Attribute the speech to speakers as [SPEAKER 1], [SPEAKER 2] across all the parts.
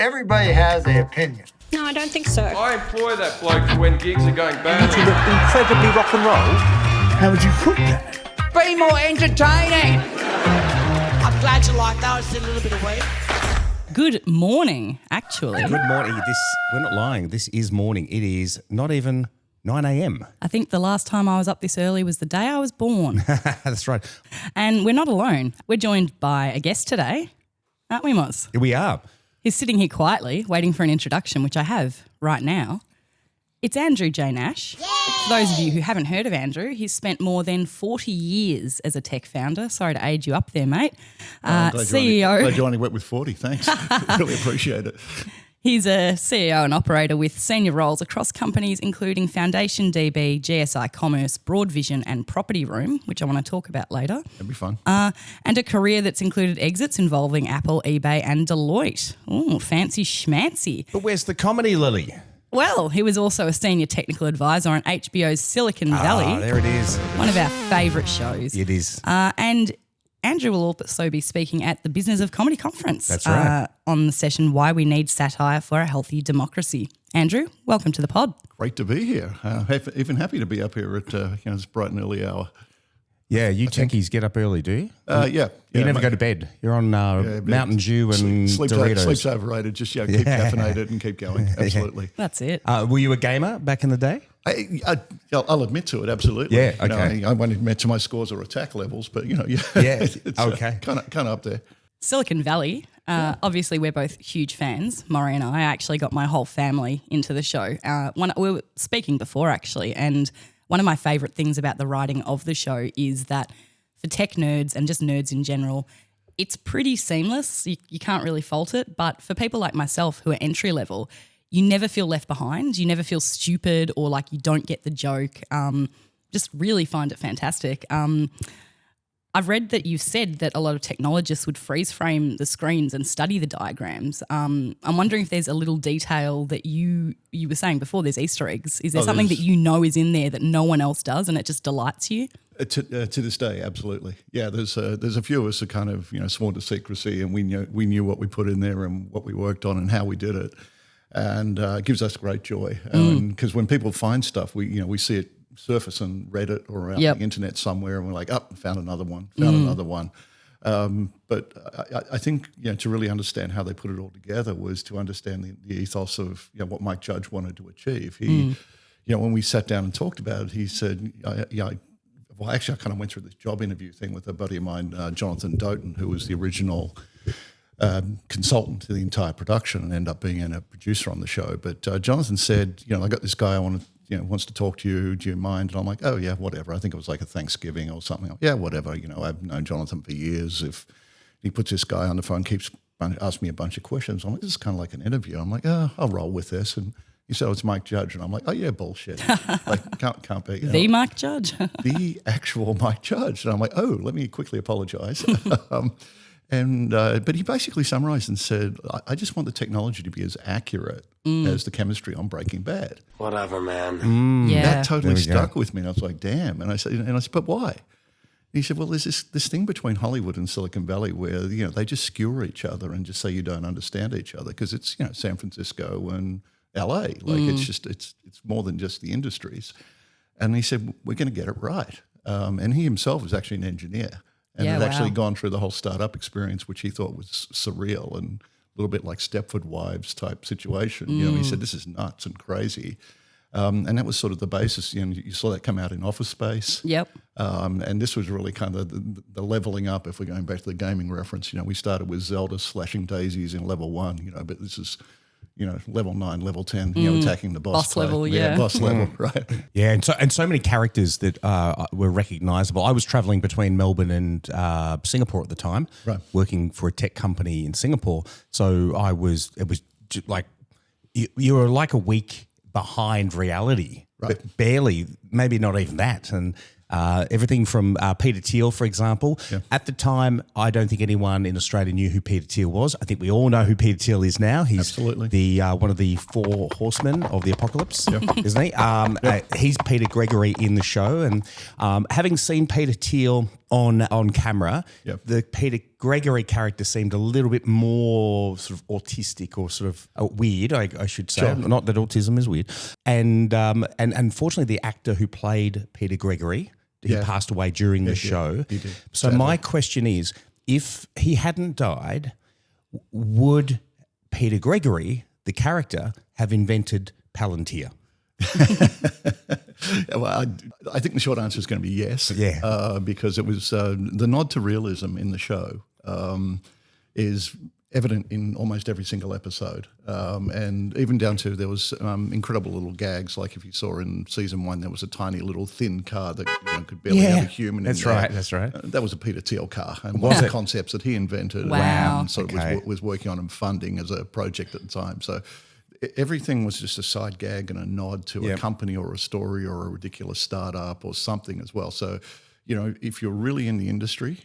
[SPEAKER 1] Everybody has an opinion.
[SPEAKER 2] No, I don't think so.
[SPEAKER 3] I employ that bloke for when gigs are going bad.
[SPEAKER 4] You look incredibly rock and roll.
[SPEAKER 1] How would you cook that?
[SPEAKER 5] Be more entertaining. I'm glad you like that. It's a little bit of weed.
[SPEAKER 6] Good morning, actually.
[SPEAKER 4] Good morning. We're not lying. This is morning. It is not even 9 a.m.
[SPEAKER 6] I think the last time I was up this early was the day I was born.
[SPEAKER 4] That's right.
[SPEAKER 6] And we're not alone. We're joined by a guest today, aren't we, Moz?
[SPEAKER 4] Here we are.
[SPEAKER 6] He's sitting here quietly waiting for an introduction, which I have right now. It's Andrew J Nash. Yay! For those of you who haven't heard of Andrew, he's spent more than 40 years as a tech founder. Sorry to age you up there, mate. CEO.
[SPEAKER 7] Glad you only went with 40, thanks. Really appreciate it.
[SPEAKER 6] He's a CEO and operator with senior roles across companies including Foundation DB, GSI Commerce, Broadvision and Property Room, which I want to talk about later.
[SPEAKER 7] That'd be fun.
[SPEAKER 6] And a career that's included exits involving Apple, eBay and Deloitte. Ooh, fancy schmancy.
[SPEAKER 4] But where's the comedy, Lily?
[SPEAKER 6] Well, he was also a senior technical advisor on HBO's Silicon Valley.
[SPEAKER 4] There it is.
[SPEAKER 6] One of our favourite shows.
[SPEAKER 4] It is.
[SPEAKER 6] And Andrew will also be speaking at the Business of Comedy Conference.
[SPEAKER 4] That's right.
[SPEAKER 6] On the session, Why We Need Satire for a Healthy Democracy. Andrew, welcome to the pod.
[SPEAKER 7] Great to be here. Even happy to be up here at this bright and early hour.
[SPEAKER 4] Yeah, you techies get up early, do you?
[SPEAKER 7] Yeah.
[SPEAKER 4] You never go to bed. You're on Mountain Dew and Doritos.
[SPEAKER 7] Sleep's overrated. Just keep caffeinated and keep going. Absolutely.
[SPEAKER 6] That's it.
[SPEAKER 4] Were you a gamer back in the day?
[SPEAKER 7] I'll admit to it. Absolutely.
[SPEAKER 4] Yeah. Okay.
[SPEAKER 7] I won't admit to my scores or attack levels, but
[SPEAKER 4] Yeah.
[SPEAKER 7] it's
[SPEAKER 4] Okay.
[SPEAKER 7] kind of up there.
[SPEAKER 6] Silicon Valley. Obviously, we're both huge fans. Morry and I actually got my whole family into the show. We were speaking before, actually, and one of my favourite things about the writing of the show is that for tech nerds and just nerds in general, it's pretty seamless. You can't really fault it. But for people like myself who are entry level, you never feel left behind. You never feel stupid or like you don't get the joke. Just really find it fantastic. I've read that you've said that a lot of technologists would freeze frame the screens and study the diagrams. I'm wondering if there's a little detail that you were saying before, there's Easter eggs. Is there something that you know is in there that no one else does and it just delights you?
[SPEAKER 7] To this day, absolutely. Yeah, there's a few of us who kind of sworn to secrecy, and we knew what we put in there and what we worked on and how we did it, and it gives us great joy. Because when people find stuff, we see it surface on Reddit or around the internet somewhere, and we're like, found another one. But I think to really understand how they put it all together was to understand the ethos of what Mike Judge wanted to achieve. He, when we sat down and talked about it, he said, I kind of went through this job interview thing with a buddy of mine, Jonathan Doughton, who was the original consultant to the entire production and ended up being a producer on the show. But Jonathan said, I got this guy wants to talk to you. Do you mind? And I'm like, oh yeah, whatever. I think it was like a Thanksgiving or something. Yeah, whatever. I've known Jonathan for years. If he puts this guy on the phone, keeps asking me a bunch of questions, I'm like, this is kind of like an interview. I'm like, I'll roll with this. And he said, it's Mike Judge. And I'm like, oh yeah, bullshit. Like can't be.
[SPEAKER 6] The Mike Judge?
[SPEAKER 7] The actual Mike Judge. And I'm like, oh, let me quickly apologize. But he basically summarized and said, I just want the technology to be as accurate as the chemistry on Breaking Bad.
[SPEAKER 3] Whatever, man.
[SPEAKER 6] Yeah.
[SPEAKER 7] That totally stuck with me. And I was like, damn. And I said, but why? And he said, well, there's this thing between Hollywood and Silicon Valley where, they just skewer each other and just say you don't understand each other because it's, San Francisco and LA. Like it's more than just the industries. And he said, we're going to get it right. And he himself was actually an engineer. And had actually gone through the whole startup experience, which he thought was surreal and a little bit like Stepford Wives type situation. He said, this is nuts and crazy. And that was sort of the basis. You saw that come out in Office Space.
[SPEAKER 6] Yep.
[SPEAKER 7] And this was really kind of the leveling up, if we're going back to the gaming reference. We started with Zelda slashing daisies in level 1, but this is, level 9, level 10, attacking the boss
[SPEAKER 6] level, yeah.
[SPEAKER 7] Boss level, right.
[SPEAKER 4] Yeah, and so many characters that were recognisable. I was travelling between Melbourne and Singapore at the time, working for a tech company in Singapore. So it was just like you were like a week behind reality, but barely, maybe not even that. And everything from Peter Thiel, for example. Yeah. At the time, I don't think anyone in Australia knew who Peter Thiel was. I think we all know who Peter Thiel is now. He's
[SPEAKER 7] absolutely
[SPEAKER 4] the one of the 4 horsemen of the apocalypse, isn't he? He's Peter Gregory in the show. And having seen Peter Thiel on camera,
[SPEAKER 7] Yep.
[SPEAKER 4] the Peter Gregory character seemed a little bit more sort of autistic or sort of weird, I should say.
[SPEAKER 7] Sure.
[SPEAKER 4] Not that autism is weird. And unfortunately, the actor who played Peter Gregory, he
[SPEAKER 7] Yeah.
[SPEAKER 4] passed away during the show.
[SPEAKER 7] he did,
[SPEAKER 4] So
[SPEAKER 7] sadly.
[SPEAKER 4] my question is, if he hadn't died, would Peter Gregory, the character, have invented Palantir?
[SPEAKER 7] Well, I think the short answer is going to be yes.
[SPEAKER 4] Yeah.
[SPEAKER 7] Because it was the nod to realism in the show is evident in almost every single episode, and even down to there was incredible little gags. Like if you saw in season 1, there was a tiny little thin car that could barely have a human.
[SPEAKER 4] That's
[SPEAKER 7] in there.
[SPEAKER 4] right. That's right.
[SPEAKER 7] That was a Peter Thiel car, and one of the concepts that he invented.
[SPEAKER 6] Wow.
[SPEAKER 7] And sort of
[SPEAKER 4] Okay.
[SPEAKER 7] was working on and funding as a project at the time. So everything was just a side gag and a nod to a company or a story or a ridiculous startup or something as well. So, if you're really in the industry,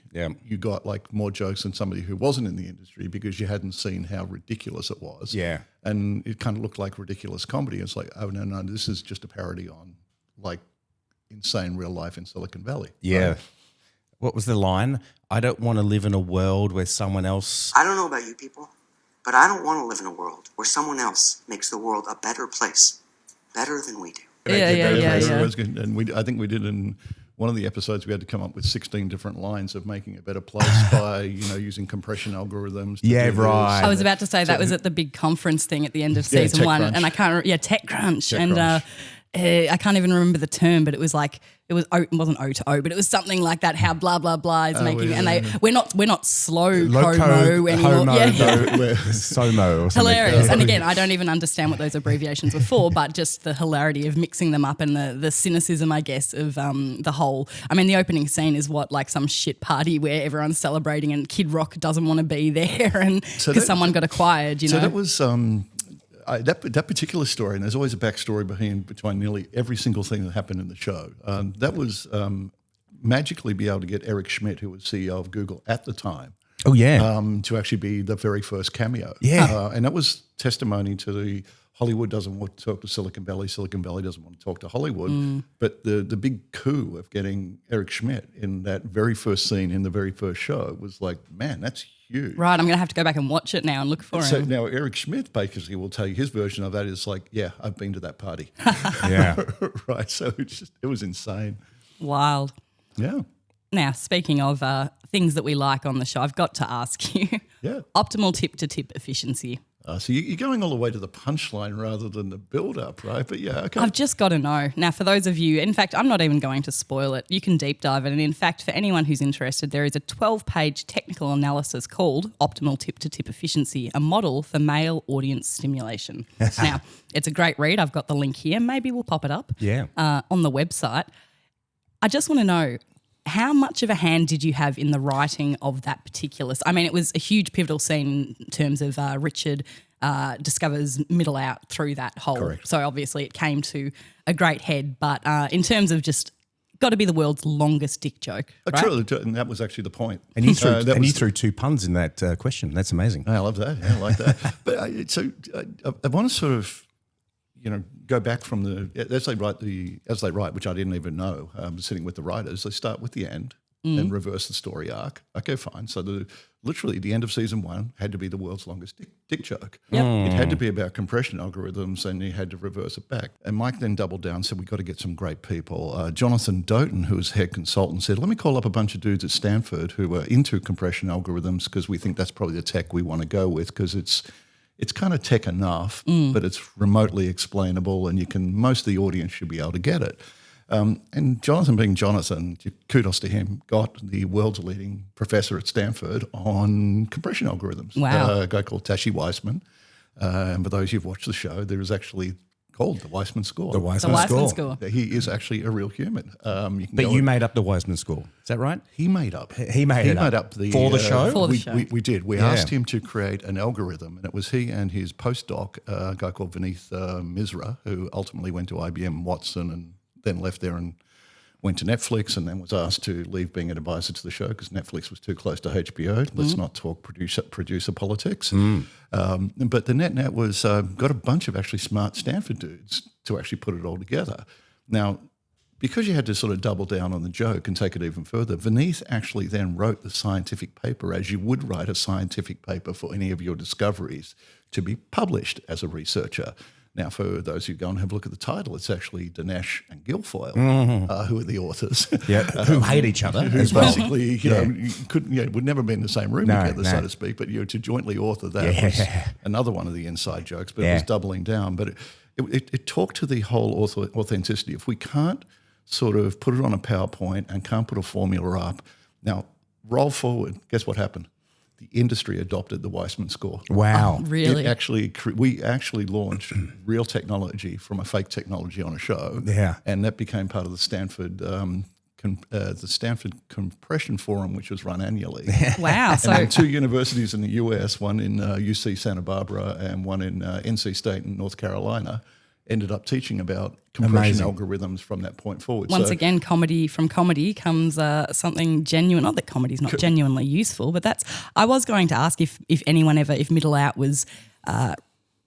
[SPEAKER 7] you got like more jokes than somebody who wasn't in the industry because you hadn't seen how ridiculous it was.
[SPEAKER 4] Yeah.
[SPEAKER 7] And it kind of looked like ridiculous comedy. It's like, oh, no, this is just a parody on like insane real life in Silicon Valley.
[SPEAKER 4] Yeah.
[SPEAKER 7] Right?
[SPEAKER 4] What was the line? I don't want to live in a world where someone else.
[SPEAKER 2] I don't know about you people, but I don't want to live in a world where someone else makes the world a better place, better than we do.
[SPEAKER 6] Yeah.
[SPEAKER 7] It was good. And I think we did in one of the episodes, we had to come up with 16 different lines of making a better place by, using compression algorithms. To
[SPEAKER 4] Yeah,
[SPEAKER 7] do this.
[SPEAKER 4] right.
[SPEAKER 6] I was about to say that was at the big conference thing at the end of season 1,
[SPEAKER 7] TechCrunch.
[SPEAKER 6] and I can't. TechCrunch,
[SPEAKER 7] TechCrunch.
[SPEAKER 6] I can't even remember the term, but it was like it wasn't O to O, but it was something like that. How blah blah blah is making, and we're not slow como anymore.
[SPEAKER 4] Homo,
[SPEAKER 6] Yeah.
[SPEAKER 4] Somo or something.
[SPEAKER 6] Hilarious. And again, I don't even understand what those abbreviations were for, but just the hilarity of mixing them up and the cynicism, I guess, of the whole. I mean, the opening scene is like some shit party where everyone's celebrating and Kid Rock doesn't want to be there and because someone got acquired,
[SPEAKER 7] So that was that particular story, and there's always a backstory between nearly every single thing that happened in the show. That was magically be able to get Eric Schmidt, who was CEO of Google at the time,
[SPEAKER 4] Oh, yeah.
[SPEAKER 7] to actually be the very first cameo.
[SPEAKER 4] Yeah.
[SPEAKER 7] And that was testimony to the Hollywood doesn't want to talk to Silicon Valley doesn't want to talk to Hollywood. But the big coup of getting Eric Schmidt in that very first scene in the very first show was like, man, that's huge.
[SPEAKER 6] right. I'm going to have to go back and watch it now and look for
[SPEAKER 7] So
[SPEAKER 6] him.
[SPEAKER 7] now Eric Schmidt basically will tell you his version of that is like, yeah, I've been to that party.
[SPEAKER 4] Yeah.
[SPEAKER 7] Right. So it was insane.
[SPEAKER 6] Wild.
[SPEAKER 7] Yeah.
[SPEAKER 6] Now, speaking of things that we like on the show, I've got to ask you.
[SPEAKER 7] Yeah.
[SPEAKER 6] Optimal tip-to-tip efficiency.
[SPEAKER 7] So you're going all the way to the punchline rather than the build-up, right? But yeah, okay.
[SPEAKER 6] I've just got to know. Now, for those of you, in fact, I'm not even going to spoil it. You can deep dive it. And in fact, for anyone who's interested, there is a 12-page technical analysis called Optimal Tip-to-Tip Efficiency, a model for male audience stimulation. Now, it's a great read. I've got the link here. Maybe we'll pop it up on the website. I just want to know, how much of a hand did you have in the writing of that particular? I mean, it was a huge pivotal scene in terms of Richard discovers middle out through that whole.
[SPEAKER 7] Correct.
[SPEAKER 6] So obviously it came to a great head, but in terms of just got to be the world's longest dick joke, right?
[SPEAKER 7] True, and that was actually the point.
[SPEAKER 4] And you threw,
[SPEAKER 7] that
[SPEAKER 4] threw 2 puns in that question. That's amazing.
[SPEAKER 7] I love that. Yeah, I like that. But I want to sort of, go back from as they write, which I didn't even know. Sitting with the writers, they start with the end and reverse the story arc. Okay, fine. So literally the end of season 1 had to be the world's longest dick joke.
[SPEAKER 6] Yep.
[SPEAKER 7] It had to be about compression algorithms, and you had to reverse it back. And Mike then doubled down, said, we've got to get some great people. Jonathan Doughton, who was head consultant, said, let me call up a bunch of dudes at Stanford who are into compression algorithms because we think that's probably the tech we want to go with because it's kind of tech enough, but it's remotely explainable, and most of the audience should be able to get it. And Jonathan, being Jonathan, kudos to him, got the world's leading professor at Stanford on compression algorithms.
[SPEAKER 6] Wow.
[SPEAKER 7] A guy called Tashi Weissman. And for those who've watched the show, there is actually called the Weissman score.
[SPEAKER 4] The
[SPEAKER 6] The
[SPEAKER 4] Weissman
[SPEAKER 6] Weissman
[SPEAKER 4] score.
[SPEAKER 6] score.
[SPEAKER 7] He is actually a real human.
[SPEAKER 4] But you made up the Weissman score. Is that right?
[SPEAKER 7] He made up.
[SPEAKER 4] He made up
[SPEAKER 7] the
[SPEAKER 4] for the show?
[SPEAKER 6] For the
[SPEAKER 7] we,
[SPEAKER 6] show.
[SPEAKER 7] We did. We
[SPEAKER 4] Yeah.
[SPEAKER 7] asked him to create an algorithm, and it was he and his postdoc, a guy called Vineeth Misra, who ultimately went to IBM Watson and then left there and went to Netflix, and then was asked to leave being an advisor to the show because Netflix was too close to HBO. Let's not talk producer politics. But the net was got a bunch of actually smart Stanford dudes to actually put it all together. Now, because you had to sort of double down on the joke and take it even further, Vineeth actually then wrote the scientific paper as you would write a scientific paper for any of your discoveries to be published as a researcher. Now, for those who go and have a look at the title, it's actually Nash and Guilfoyle who are the authors.
[SPEAKER 4] Yeah, who hate each other
[SPEAKER 7] Who
[SPEAKER 4] as well.
[SPEAKER 7] basically, would never be in the same room together, so to speak. But to jointly author that was another one of the inside jokes. But it was doubling down. But it talked to the whole authenticity. If we can't sort of put it on a PowerPoint and can't put a formula up, now roll forward. Guess what happened? The industry adopted the Weissman score.
[SPEAKER 4] Wow.
[SPEAKER 6] Really?
[SPEAKER 7] We actually launched real technology from a fake technology on a show.
[SPEAKER 4] Yeah.
[SPEAKER 7] And that became part of the Stanford Compression Forum, which was run annually.
[SPEAKER 6] Wow.
[SPEAKER 7] And
[SPEAKER 6] So
[SPEAKER 7] then 2 universities in the US, one in UC Santa Barbara and one in NC State in North Carolina, ended up teaching about compression algorithms from that point forward.
[SPEAKER 6] once again, comedy comes something genuine. Not that comedy's not genuinely useful, but I was going to ask if anyone ever, if Middle Out was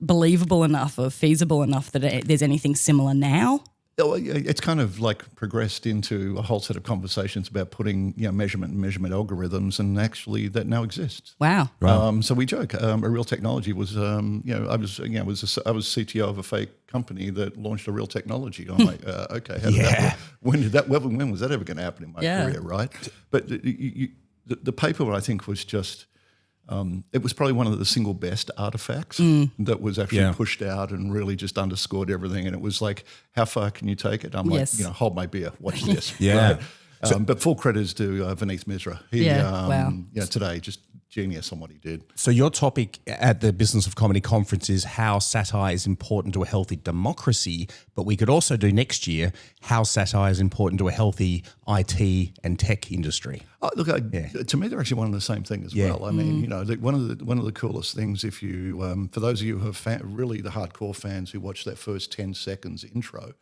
[SPEAKER 6] believable enough or feasible enough that there's anything similar now.
[SPEAKER 7] It's kind of like progressed into a whole set of conversations about putting measurement algorithms, and actually that now exists.
[SPEAKER 6] Wow.
[SPEAKER 7] So we joke. A real technology was, I was CTO of a fake company that launched a real technology. I'm like, okay, how did that work? When was that ever going to happen in my career, right? But the paper, I think, was just. It was probably one of the single best artifacts that was actually pushed out and really just underscored everything. And it was like, how far can you take it? I'm like, hold my beer, watch this. Right? But full credit is to Vineeth Misra. He, today, just genius on what he did.
[SPEAKER 4] So your topic at the Business of Comedy conference is how satire is important to a healthy democracy, but we could also do next year how satire is important to a healthy IT and tech industry.
[SPEAKER 7] Oh, look, to me, they're actually one and the same thing as well. I mean, one of the coolest things, if you, for those of you who are really the hardcore fans who watch that first 10 seconds intro,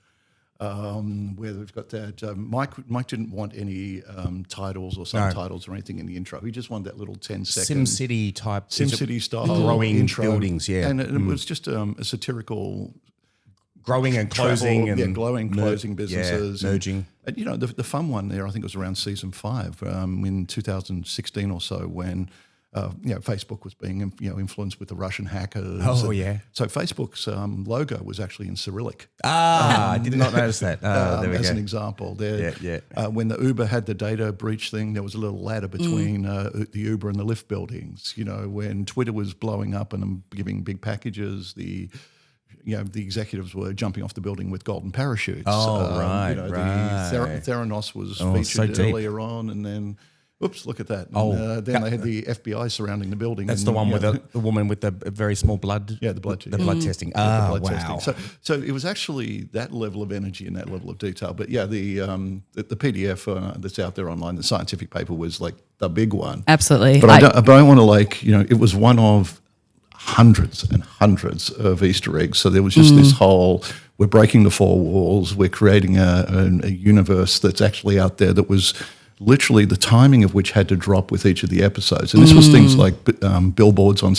[SPEAKER 7] where they've got that. Mike didn't want any titles or subtitles or anything in the intro. He just wanted that little 10-second
[SPEAKER 4] SimCity type.
[SPEAKER 7] SimCity style
[SPEAKER 4] growing
[SPEAKER 7] intro.
[SPEAKER 4] buildings,
[SPEAKER 7] And it was just a satirical
[SPEAKER 4] growing and closing
[SPEAKER 7] travel,
[SPEAKER 4] and
[SPEAKER 7] closing businesses,
[SPEAKER 4] merging.
[SPEAKER 7] And the fun one there, I think it was around season 5 in 2016 or so, when Facebook was being influenced with the Russian hackers.
[SPEAKER 4] Oh, yeah.
[SPEAKER 7] So Facebook's logo was actually in Cyrillic.
[SPEAKER 4] I did not notice that. There we
[SPEAKER 7] as
[SPEAKER 4] go.
[SPEAKER 7] an example, there.
[SPEAKER 4] Yeah.
[SPEAKER 7] When the Uber had the data breach thing, there was a little ladder between the Uber and the Lyft buildings. When Twitter was blowing up and giving big packages, the executives were jumping off the building with golden parachutes.
[SPEAKER 4] Oh, right.
[SPEAKER 7] The Theranos was featured earlier on, and then. Oops! Look at that. And, then they had the FBI surrounding the building.
[SPEAKER 4] That's the one with the woman with the very small blood.
[SPEAKER 7] Yeah, the blood testing.
[SPEAKER 4] The blood testing.
[SPEAKER 7] The blood
[SPEAKER 4] wow.
[SPEAKER 7] testing. So it was actually that level of energy and that level of detail. But yeah, the PDF that's out there online, the scientific paper, was like the big one.
[SPEAKER 6] Absolutely.
[SPEAKER 7] But I don't want to it was one of hundreds and hundreds of Easter eggs. So there was just this whole, we're breaking the 4 walls, we're creating a universe that's actually out there that was literally the timing of which had to drop with each of the episodes. And this was things like billboards on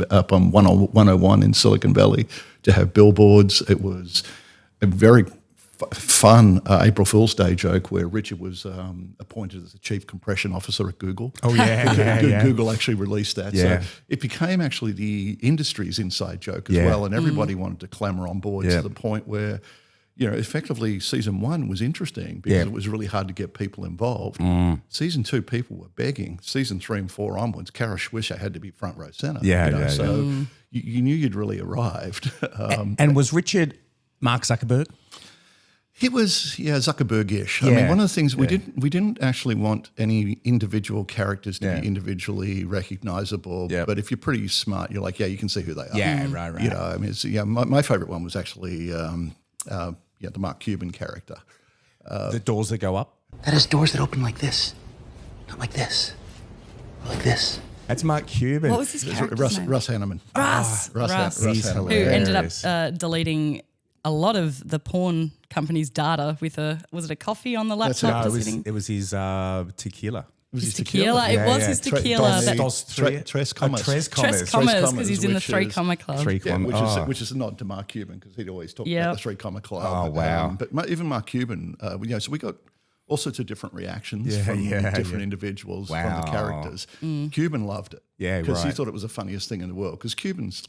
[SPEAKER 7] up on 101 in Silicon Valley to have billboards. It was a very fun April Fool's Day joke where Richard was appointed as the chief compression officer at Google.
[SPEAKER 4] Oh, yeah.
[SPEAKER 7] Google actually released that.
[SPEAKER 4] Yeah.
[SPEAKER 7] So it became actually the industry's inside joke as well, and everybody wanted to clamor on board to the point where, effectively season 1 was interesting because it was really hard to get people involved. Season 2, people were begging. Season 3 and 4 onwards, Kara Swisher had to be front row center. So you knew you'd really arrived.
[SPEAKER 4] And was Richard Mark Zuckerberg?
[SPEAKER 7] He was, Zuckerberg-ish. I mean, one of the things we didn't actually want any individual characters to be individually recognizable. But if you're pretty smart, you're like, you can see who they are.
[SPEAKER 4] Yeah, right.
[SPEAKER 7] I mean, my favorite one was actually the Mark Cuban character.
[SPEAKER 4] The doors that go up?
[SPEAKER 2] That has doors that open like this, not like this, but like this.
[SPEAKER 4] That's Mark Cuban.
[SPEAKER 6] What was his character's name?
[SPEAKER 7] Russ Hanneman.
[SPEAKER 6] Russ.
[SPEAKER 7] Hanneman.
[SPEAKER 6] Who ended up deleting a lot of the porn company's data with was it a coffee on the laptop?
[SPEAKER 4] It was his tequila.
[SPEAKER 7] was
[SPEAKER 6] His tequila. It was his tequila.
[SPEAKER 7] Tres commas.
[SPEAKER 4] Tres
[SPEAKER 6] Tres commas, because he's in the 3 comma club.
[SPEAKER 7] Which is a nod to Mark Cuban, because he'd always talk about the 3 comma club.
[SPEAKER 4] Oh, wow.
[SPEAKER 7] But even Mark Cuban, so we got all sorts of different reactions from different individuals, from the characters. Cuban loved it.
[SPEAKER 4] Yeah,
[SPEAKER 7] because he
[SPEAKER 4] right.
[SPEAKER 7] thought it was the funniest thing in the world. Because Cuban's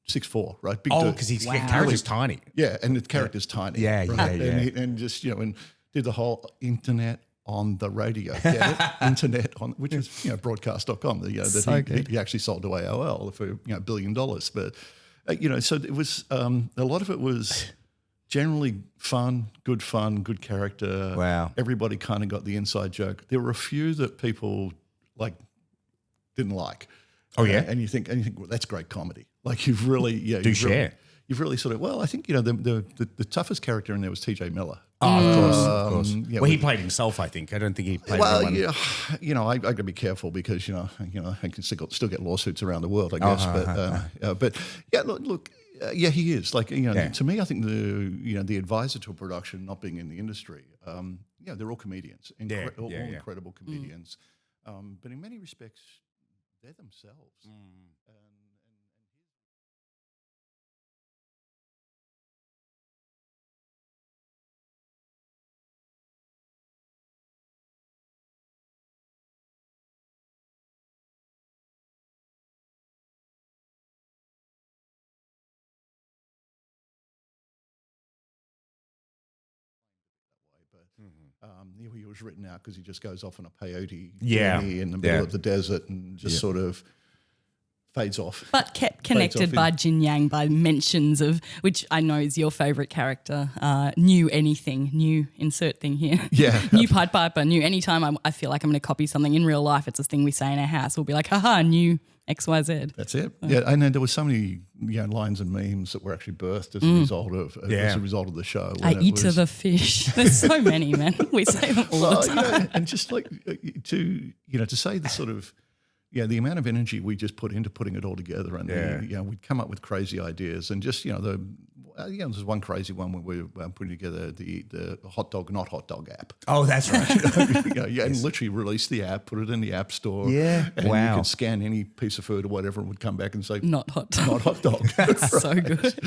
[SPEAKER 7] 6'4", right? Big
[SPEAKER 4] Oh,
[SPEAKER 7] dude.
[SPEAKER 4] because his character's tiny.
[SPEAKER 7] Yeah, and the character's tiny.
[SPEAKER 4] Yeah,
[SPEAKER 7] right?
[SPEAKER 4] yeah.
[SPEAKER 7] And just, and did the whole internet on the radio, get it? Internet on, which is, broadcast.com, that he actually sold to AOL for, $1 billion. But, so it was, a lot of it was generally fun, good character.
[SPEAKER 4] Wow.
[SPEAKER 7] Everybody kind of got the inside joke. There were a few that people didn't like.
[SPEAKER 4] Oh, yeah?
[SPEAKER 7] And you think, well, that's great comedy. Like you've really, you've really sort of, well, I think, the toughest character in there was TJ Miller.
[SPEAKER 4] Oh, of course.
[SPEAKER 7] Yeah,
[SPEAKER 4] Well, he played himself, I think. I don't think he played anyone.
[SPEAKER 7] I got to be careful because, I can still get lawsuits around the world, I guess. But yeah, look, he is. To me, I think the advisor to a production, not being in the industry, they're all comedians, all incredible comedians. But in many respects, they're themselves. He was written out because he just goes off on a peyote journey in the middle of the desert and just sort of fades off.
[SPEAKER 6] But kept connected by Jin Yang by mentions of, which I know is your favourite character, new anything, new insert thing here.
[SPEAKER 7] Yeah.
[SPEAKER 6] New Pied Piper, new anytime I feel like I'm going to copy something in real life, it's this thing we say in our house. We'll be like, haha, new XYZ.
[SPEAKER 7] That's it. Yeah, and then there was so many lines and memes that were actually birthed as a result of the show.
[SPEAKER 6] I eat the fish. There's so many, man. We say them all the time.
[SPEAKER 7] And just to say the sort of the amount of energy we just put into putting it all together, and we'd come up with crazy ideas, and just there's one crazy one when we were putting together the hot dog not hot dog app.
[SPEAKER 4] Oh, that's right.
[SPEAKER 7] And literally released the app, put it in the app store.
[SPEAKER 4] Yeah,
[SPEAKER 7] and you could scan any piece of food or whatever, and would come back and say
[SPEAKER 6] not hot dog.
[SPEAKER 7] Not hot dog.
[SPEAKER 6] That's so good.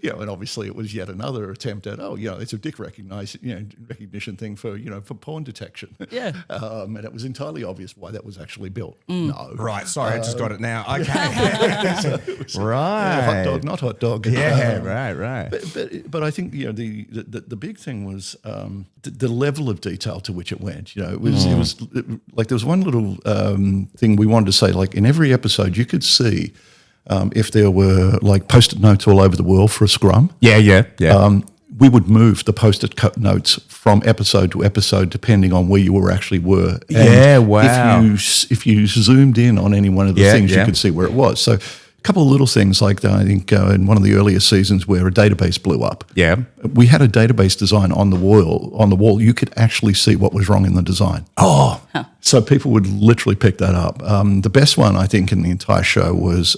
[SPEAKER 7] And obviously it was yet another attempt at it's a dick recognition thing for porn detection.
[SPEAKER 6] Yeah.
[SPEAKER 7] And it was entirely obvious why that was actually built. No,
[SPEAKER 4] right. Sorry, I just got it now. Okay. Right.
[SPEAKER 7] Hot dog, not hot dog.
[SPEAKER 4] Yeah. Right.
[SPEAKER 7] But I think the big thing was the level of detail to which it went. It was like there was one little thing we wanted to say. Like in every episode, you could see if there were like post-it notes all over the world for a scrum.
[SPEAKER 4] Yeah.
[SPEAKER 7] We would move the post-it notes from episode to episode depending on where you were. And
[SPEAKER 4] wow.
[SPEAKER 7] If you zoomed in on any one of the things, you could see where it was. So a couple of little things like that, I think in one of the earlier seasons where a database blew up. Yeah. We had a database design on the wall. You could actually see what was wrong in the design. Oh. Huh. So people would literally pick that up. The best one, I think, in the entire show was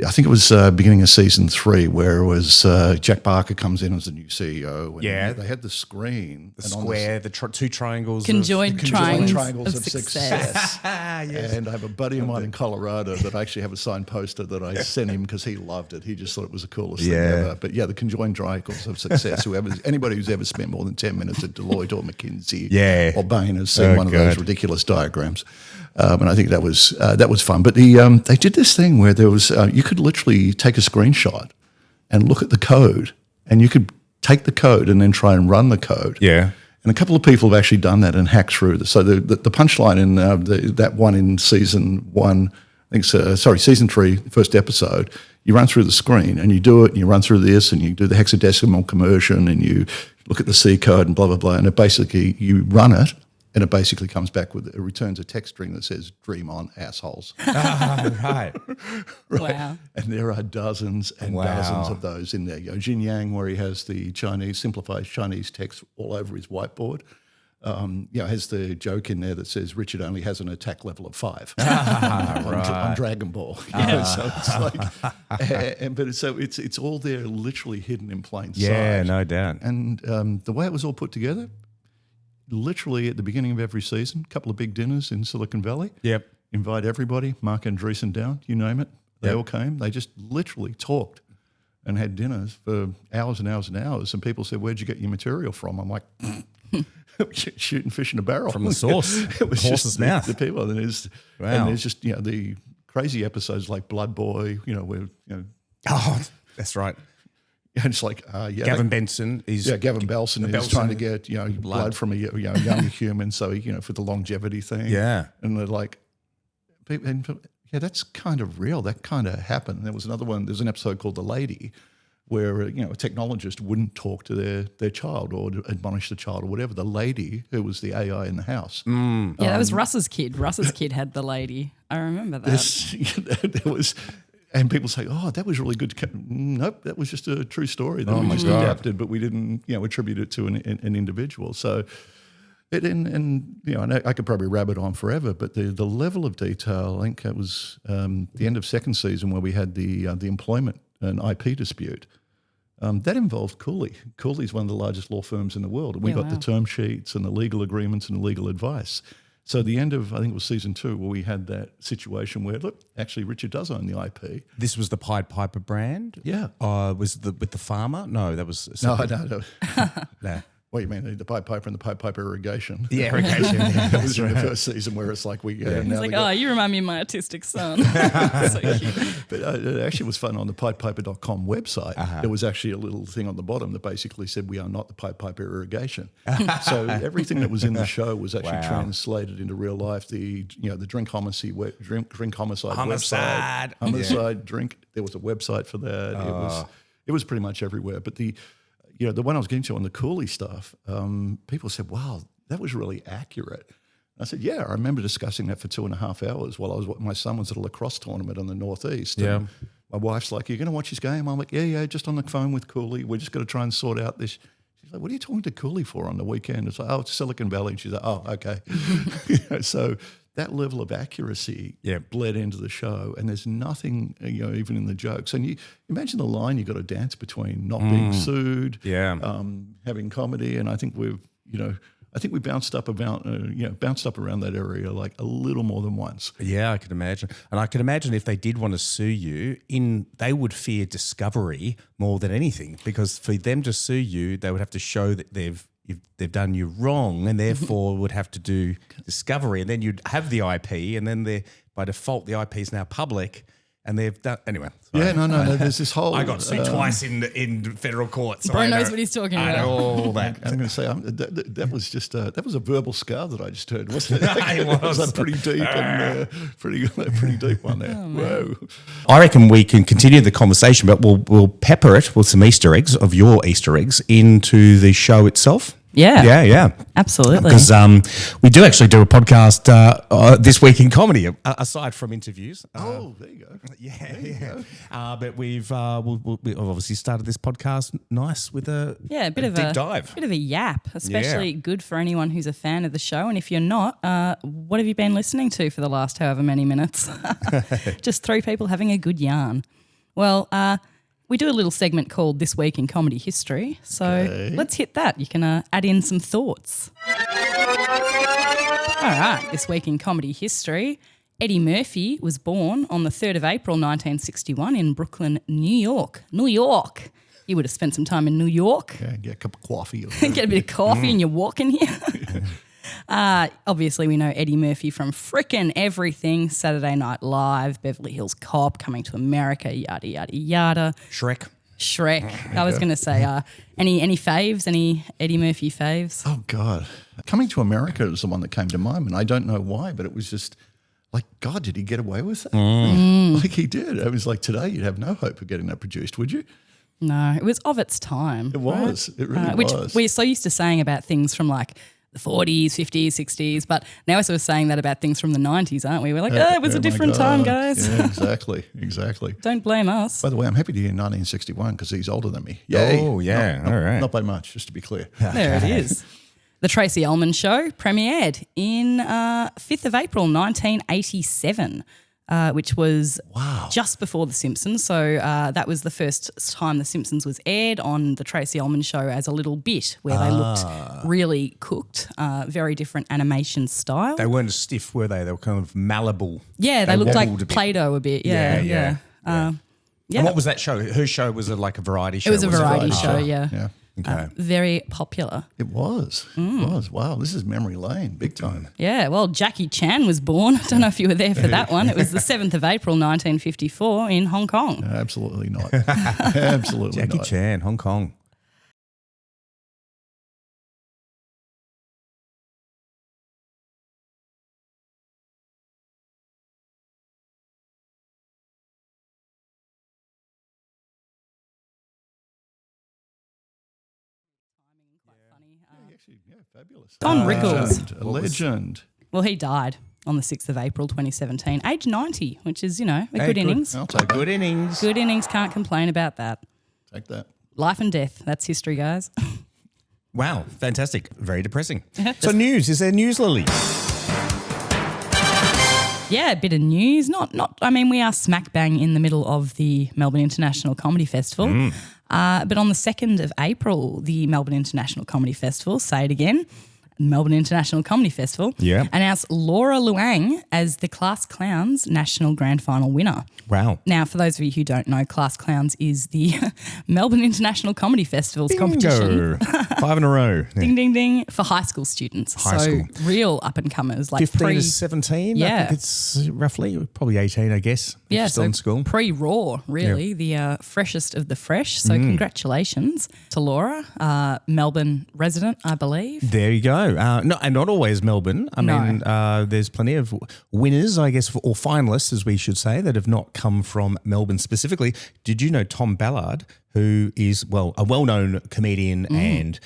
[SPEAKER 7] I think it was beginning of season 3 where it was Jack Barker comes in as the new CEO. And they had the screen.
[SPEAKER 4] The square, the 2 triangles.
[SPEAKER 6] Conjoined triangles
[SPEAKER 7] of success. Yes. And I have a buddy of mine in Colorado that I actually have a signed poster that I sent him because he loved it. He just thought it was the coolest thing ever. But the conjoined triangles of success. Anybody who's ever spent more than 10 minutes at Deloitte or McKinsey or Bain has seen one of those ridiculous diagrams. And I think that was fun. But they did this thing where there was you could literally take a screenshot and look at the code, and you could take the code and then try and run the code. Yeah. And a couple of people have actually done that and hacked through. So the punchline in that one in season 1, I think season 3, first episode, you run through the screen and you do it, and you run through this, and you do the hexadecimal conversion, and you look at the C code and blah blah blah, and it basically you run it. And it basically comes back with, it returns a text string that says, "Dream on, assholes."
[SPEAKER 4] Right.
[SPEAKER 6] Wow.
[SPEAKER 7] And there are dozens and dozens of those in there. Jin Yang, where he has the simplified Chinese text all over his whiteboard, has the joke in there that says, "Richard only has an attack level of 5 on Dragon Ball." So it's like, but it's all there, literally hidden in plain sight.
[SPEAKER 4] Yeah, no doubt.
[SPEAKER 7] And the way it was all put together, literally at the beginning of every season, a couple of big dinners in Silicon Valley.
[SPEAKER 4] Yep.
[SPEAKER 7] Invite everybody, Mark Andreessen down, you name it. They all came. They just literally talked and had dinners for hours and hours and hours. And people said, "Where'd you get your material from?" I'm like, shooting fish in a barrel.
[SPEAKER 4] From the source.
[SPEAKER 7] It was
[SPEAKER 4] Horse's
[SPEAKER 7] just
[SPEAKER 4] mouth.
[SPEAKER 7] the people. And there's just, the crazy episodes like Blood Boy, where,
[SPEAKER 4] Oh, that's right.
[SPEAKER 7] and it's like,
[SPEAKER 4] Gavin Benson is
[SPEAKER 7] Gavin Belson is trying to get blood from a younger human, so for the longevity thing.
[SPEAKER 4] Yeah.
[SPEAKER 7] And they're like, that's kind of real. That kind of happened. There was another one. There's an episode called The Lady, where a technologist wouldn't talk to their child or to admonish the child or whatever. The lady, who was the AI in the house.
[SPEAKER 6] Yeah, that was Russ's kid. Russ's kid had the lady. I remember that.
[SPEAKER 7] There was. And people say, "Oh, that was really good." Nope, that was just a true story that we just
[SPEAKER 4] God.
[SPEAKER 7] adapted, but we didn't, attribute it to an individual. So, and I could probably rabbit on forever, but the level of detail, I think it was the end of second season where we had the employment and IP dispute. That involved Cooley. Cooley's one of the largest law firms in the world, and we got the term sheets and the legal agreements and legal advice. So the end of, I think it was season 2, where we had that situation where, look, actually Richard does own the IP.
[SPEAKER 4] This was the Pied Piper brand?
[SPEAKER 7] Yeah.
[SPEAKER 4] Was with the farmer? No, that was...
[SPEAKER 7] No.
[SPEAKER 4] No.
[SPEAKER 7] What do you mean, the Pied Piper and the Pied Piper irrigation?
[SPEAKER 4] Yeah, irrigation. Yeah,
[SPEAKER 7] that was in the first season where it's like we...
[SPEAKER 6] He's like, you remind me of my autistic son. So cute.
[SPEAKER 7] But it actually was fun on the piedpiper.com website. There was actually a little thing on the bottom that basically said, "We are not the Pied Piper irrigation." So everything that was in the show was actually translated into real life. The drink homicide website. Homicide drink. There was a website for that. It was pretty much everywhere. But the one I was getting to on the Cooley stuff, people said, "Wow, that was really accurate." I said, "Yeah, I remember discussing that for 2.5 hours while my son was at a lacrosse tournament in the Northeast."
[SPEAKER 4] Yeah.
[SPEAKER 7] And my wife's like, "You're going to watch his game?" I'm like, yeah, just on the phone with Cooley. We're just going to try and sort out this. She's like, "What are you talking to Cooley for on the weekend?" It's like, "Oh, it's Silicon Valley." And she's like, "Oh, okay." So that level of accuracy bled into the show, and there's nothing, even in the jokes. And you imagine the line you got to dance between not being sued, having comedy, and I think we bounced up around that area like a little more than once.
[SPEAKER 4] Yeah, I can imagine. And I can imagine if they did want to sue you, they would fear discovery more than anything, because for them to sue you, they would have to show that they've done you wrong, and therefore would have to do discovery, and then you'd have the IP, and then by default the IP is now public, and they've done anyway.
[SPEAKER 7] Yeah, no. There's this whole.
[SPEAKER 4] I got sued twice in federal court. So
[SPEAKER 6] Bro knows what he's talking about.
[SPEAKER 4] I know all that.
[SPEAKER 7] I'm going to say that was just that was a verbal scar that I just heard, wasn't it?
[SPEAKER 4] It was.
[SPEAKER 7] a pretty deep and pretty deep one there. Whoa!
[SPEAKER 4] I reckon we can continue the conversation, but we'll pepper it with some Easter eggs of your Easter eggs into the show itself.
[SPEAKER 6] Yeah. Absolutely.
[SPEAKER 4] Because we do actually do a podcast this week in comedy, aside from interviews.
[SPEAKER 7] There you go.
[SPEAKER 4] Yeah. But we've obviously started this podcast nice with a
[SPEAKER 6] bit of
[SPEAKER 4] deep dive.
[SPEAKER 6] Bit of a yap, especially good for anyone who's a fan of the show. And if you're not, what have you been listening to for the last however many minutes? Just 3 people having a good yarn. Well, we do a little segment called This Week in Comedy History. So let's hit that. You can add in some thoughts. All right, This Week in Comedy History. Eddie Murphy was born on the 3rd of April 1961 in Brooklyn, New York. New York. You would have spent some time in New York.
[SPEAKER 7] Yeah, get a cup of coffee.
[SPEAKER 6] Get a bit of coffee and you're walking here. Obviously, we know Eddie Murphy from frickin' everything. Saturday Night Live, Beverly Hills Cop, Coming to America, yada, yada, yada.
[SPEAKER 4] Shrek.
[SPEAKER 6] I was going to say, any faves? Any Eddie Murphy faves?
[SPEAKER 7] Oh, God. Coming to America is the one that came to mind, and I don't know why, but it was just like, God, did he get away with that? Like he did. It was like today you'd have no hope of getting that produced, would you?
[SPEAKER 6] No, it was of its time.
[SPEAKER 7] It was.
[SPEAKER 6] Right?
[SPEAKER 7] It really
[SPEAKER 6] which
[SPEAKER 7] was.
[SPEAKER 6] we're so used to saying about things from like the 40s, 50s, 60s, but now we're sort of saying that about things from the 90s, aren't we? We're like, it was a different time, guys.
[SPEAKER 7] Yeah, exactly.
[SPEAKER 6] Don't blame us.
[SPEAKER 7] By the way, I'm happy to hear 1961 because he's older than me. Yay.
[SPEAKER 4] Oh, yeah.
[SPEAKER 7] All
[SPEAKER 4] right.
[SPEAKER 7] Not by much, just to be clear.
[SPEAKER 6] There it is. The Tracy Ullman Show premiered in 5th of April 1987. which was just before The Simpsons. So that was the first time The Simpsons was aired on the Tracy Ullman Show as a little bit where they looked really cooked, very different animation style.
[SPEAKER 4] They weren't as stiff, were they? They were kind of malleable.
[SPEAKER 6] Yeah, they looked like
[SPEAKER 4] wobbled a bit.
[SPEAKER 6] Play-Doh a bit. Yeah.
[SPEAKER 4] And what was that show? Her show was like a variety show.
[SPEAKER 6] It was a variety
[SPEAKER 7] variety
[SPEAKER 6] show,
[SPEAKER 7] show.
[SPEAKER 6] yeah.
[SPEAKER 7] Yeah.
[SPEAKER 4] Okay.
[SPEAKER 6] Very popular.
[SPEAKER 7] It was. It was. Wow, this is memory lane, big time.
[SPEAKER 6] Yeah, well, Jackie Chan was born. I don't know if you were there for that one. It was the 7th of April, 1954 in Hong Kong.
[SPEAKER 7] Absolutely not. Absolutely
[SPEAKER 4] Jackie
[SPEAKER 7] not.
[SPEAKER 4] Chan, Hong Kong.
[SPEAKER 7] Actually, fabulous.
[SPEAKER 6] Don Rickles.
[SPEAKER 7] A legend.
[SPEAKER 6] Well, he died on the 6th of April 2017, age 90, which is, a good innings.
[SPEAKER 7] I'll take
[SPEAKER 4] Good innings.
[SPEAKER 6] Good innings, can't complain about that.
[SPEAKER 7] Take that.
[SPEAKER 6] Life and death, that's history, guys.
[SPEAKER 4] Wow, fantastic. Very depressing. So news, is there news, Lily?
[SPEAKER 6] Yeah, a bit of news. We are smack bang in the middle of the Melbourne International Comedy Festival. But on the 2nd of April, the Melbourne International Comedy Festival, say it again, Melbourne International Comedy Festival, announced Laura Luang as the Class Clowns National Grand Final winner.
[SPEAKER 4] Wow.
[SPEAKER 6] Now, for those of you who don't know, Class Clowns is the Melbourne International Comedy Festival's competition.
[SPEAKER 4] 5 in a row.
[SPEAKER 6] Ding, ding, ding, for high school students.
[SPEAKER 4] High school.
[SPEAKER 6] Real up-and-comers. Like
[SPEAKER 4] 15 to 17, I
[SPEAKER 6] Yeah.
[SPEAKER 4] think it's roughly, probably 18, I guess. if
[SPEAKER 6] Yeah,
[SPEAKER 4] you're still in school.
[SPEAKER 6] pre-raw, really, the freshest of the fresh. So congratulations to Laura, Melbourne resident, I believe.
[SPEAKER 4] There you go. And not always Melbourne. I mean, there's plenty of winners, I guess, or finalists, as we should say, that have not come from Melbourne specifically. Did you know Tom Ballard, who is, a well-known comedian and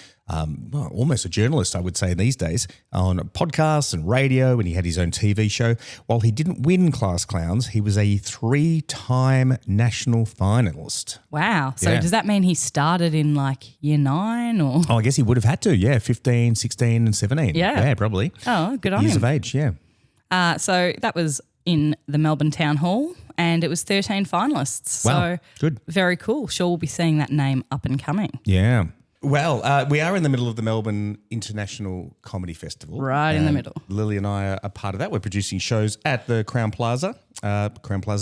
[SPEAKER 4] almost a journalist, I would say these days, on podcasts and radio, and he had his own TV show. While he didn't win Class Clowns, he was a 3-time national finalist.
[SPEAKER 6] Wow. So
[SPEAKER 4] Yeah.
[SPEAKER 6] does that mean he started in year 9 or?
[SPEAKER 4] Oh, I guess he would have had to, 15, 16 and 17.
[SPEAKER 6] Yeah.
[SPEAKER 4] Yeah, probably.
[SPEAKER 6] Oh, good on
[SPEAKER 4] Years
[SPEAKER 6] him.
[SPEAKER 4] of age, yeah.
[SPEAKER 6] So that was in the Melbourne Town Hall and it was 13 finalists.
[SPEAKER 4] Wow,
[SPEAKER 6] So
[SPEAKER 4] good.
[SPEAKER 6] very cool. Sure, we'll be seeing that name up and coming.
[SPEAKER 4] Yeah. Well, we are in the middle of the Melbourne International Comedy Festival.
[SPEAKER 6] Right in the middle.
[SPEAKER 4] Lily and I are part of that. We're producing shows at the Crown Plaza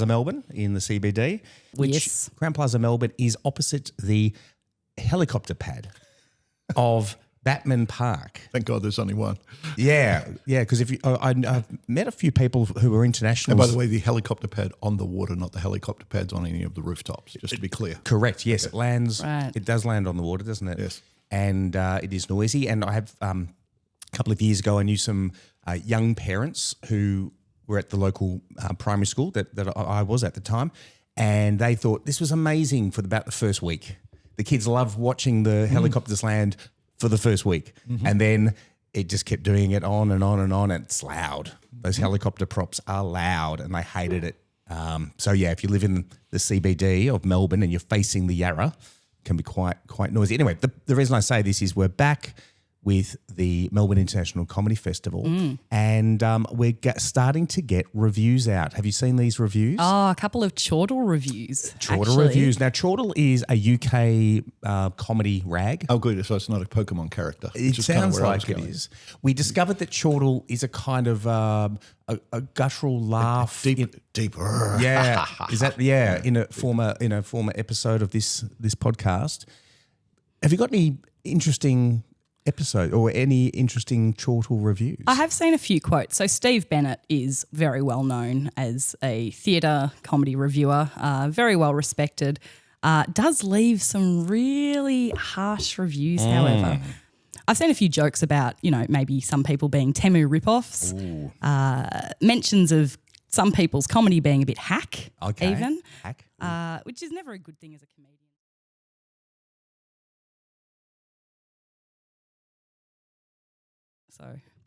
[SPEAKER 4] Melbourne in the CBD, which
[SPEAKER 6] Yes.
[SPEAKER 4] Crown Plaza Melbourne is opposite the helicopter pad of Batman Park.
[SPEAKER 7] Thank God there's only one.
[SPEAKER 4] Yeah, because if you, I've met a few people who are internationals.
[SPEAKER 7] And by the way, the helicopter pad on the water, not the helicopter pads on any of the rooftops, just to be clear.
[SPEAKER 4] Correct. Yes, it lands.
[SPEAKER 6] Right.
[SPEAKER 4] It does land on the water, doesn't it?
[SPEAKER 7] Yes.
[SPEAKER 4] And it is noisy. And I have a couple of years ago, I knew some young parents who were at the local primary school that I was at the time, and they thought this was amazing for about the first week. The kids loved watching the helicopters land for the first week, and then it just kept doing it on and on and on. And it's loud. Those helicopter props are loud, and they hated it. So yeah, if you live in the CBD of Melbourne and you're facing the Yarra, it can be quite noisy. Anyway, the reason I say this is we're back with the Melbourne International Comedy Festival, and we're starting to get reviews out. Have you seen these reviews?
[SPEAKER 6] Oh, a couple of Chortle reviews.
[SPEAKER 4] Chortle
[SPEAKER 6] actually.
[SPEAKER 4] reviews. Now, Chortle is a UK comedy rag.
[SPEAKER 7] Oh, good. So it's not a Pokemon character.
[SPEAKER 4] It sounds like it is. We discovered that Chortle is a kind of a guttural laugh.
[SPEAKER 7] Deep.
[SPEAKER 4] Yeah, is that in a former episode of this podcast? Have you got any interesting episode or any interesting Chortle reviews?
[SPEAKER 6] I have seen a few quotes. So Steve Bennett is very well known as a theatre comedy reviewer, very well respected. Does leave some really harsh reviews, however. I've seen a few jokes about, maybe some people being Temu ripoffs, mentions of some people's comedy being a bit hack, even,
[SPEAKER 4] Hack.
[SPEAKER 6] which is never a good thing as a comedian.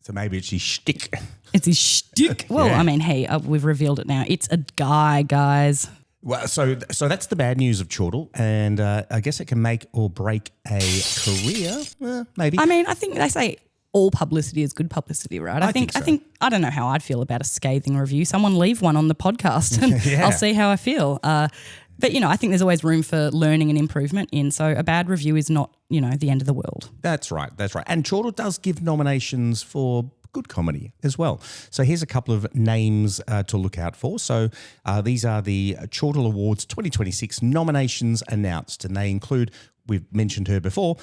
[SPEAKER 4] So maybe it's his shtick.
[SPEAKER 6] It's his shtick. Well,
[SPEAKER 4] Yeah.
[SPEAKER 6] I mean, hey, we've revealed it now. It's a guy, guys.
[SPEAKER 4] Well, so that's the bad news of Chortle, and I guess it can make or break a career. Maybe.
[SPEAKER 6] I mean, I think they say all publicity is good publicity, right?
[SPEAKER 4] I think so.
[SPEAKER 6] I don't know how I'd feel about a scathing review. Someone leave one on the podcast and
[SPEAKER 4] Yeah.
[SPEAKER 6] I'll see how I feel. But, I think there's always room for learning and improvement so a bad review is not, the end of the world.
[SPEAKER 4] That's right. And Chortle does give nominations for good comedy as well. So here's a couple of names to look out for. So these are the Chortle Awards 2026 nominations announced, and they include, we've mentioned her before,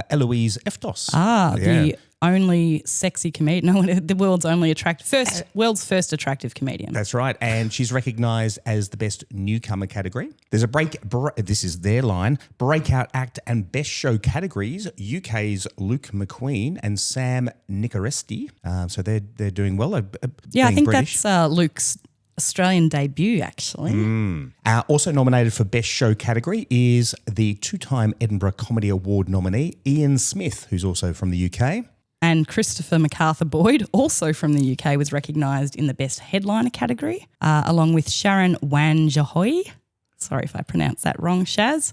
[SPEAKER 4] Eloise Eftos.
[SPEAKER 6] The only sexy comedian, no, the world's first attractive comedian.
[SPEAKER 4] That's right, and she's recognised as the best newcomer category. There's a this is their line, breakout act and best show categories. UK's Luke McQueen and Sam Nicoresti. So they're doing well.
[SPEAKER 6] I
[SPEAKER 4] being
[SPEAKER 6] think
[SPEAKER 4] British.
[SPEAKER 6] that's Luke's Australian debut, actually.
[SPEAKER 4] Also nominated for Best Show category is the two-time Edinburgh Comedy Award nominee, Ian Smith, who's also from the UK.
[SPEAKER 6] And Christopher MacArthur Boyd, also from the UK, was recognised in the Best Headliner category, along with Sharon Wanjahoy. Sorry if I pronounced that wrong, Shaz.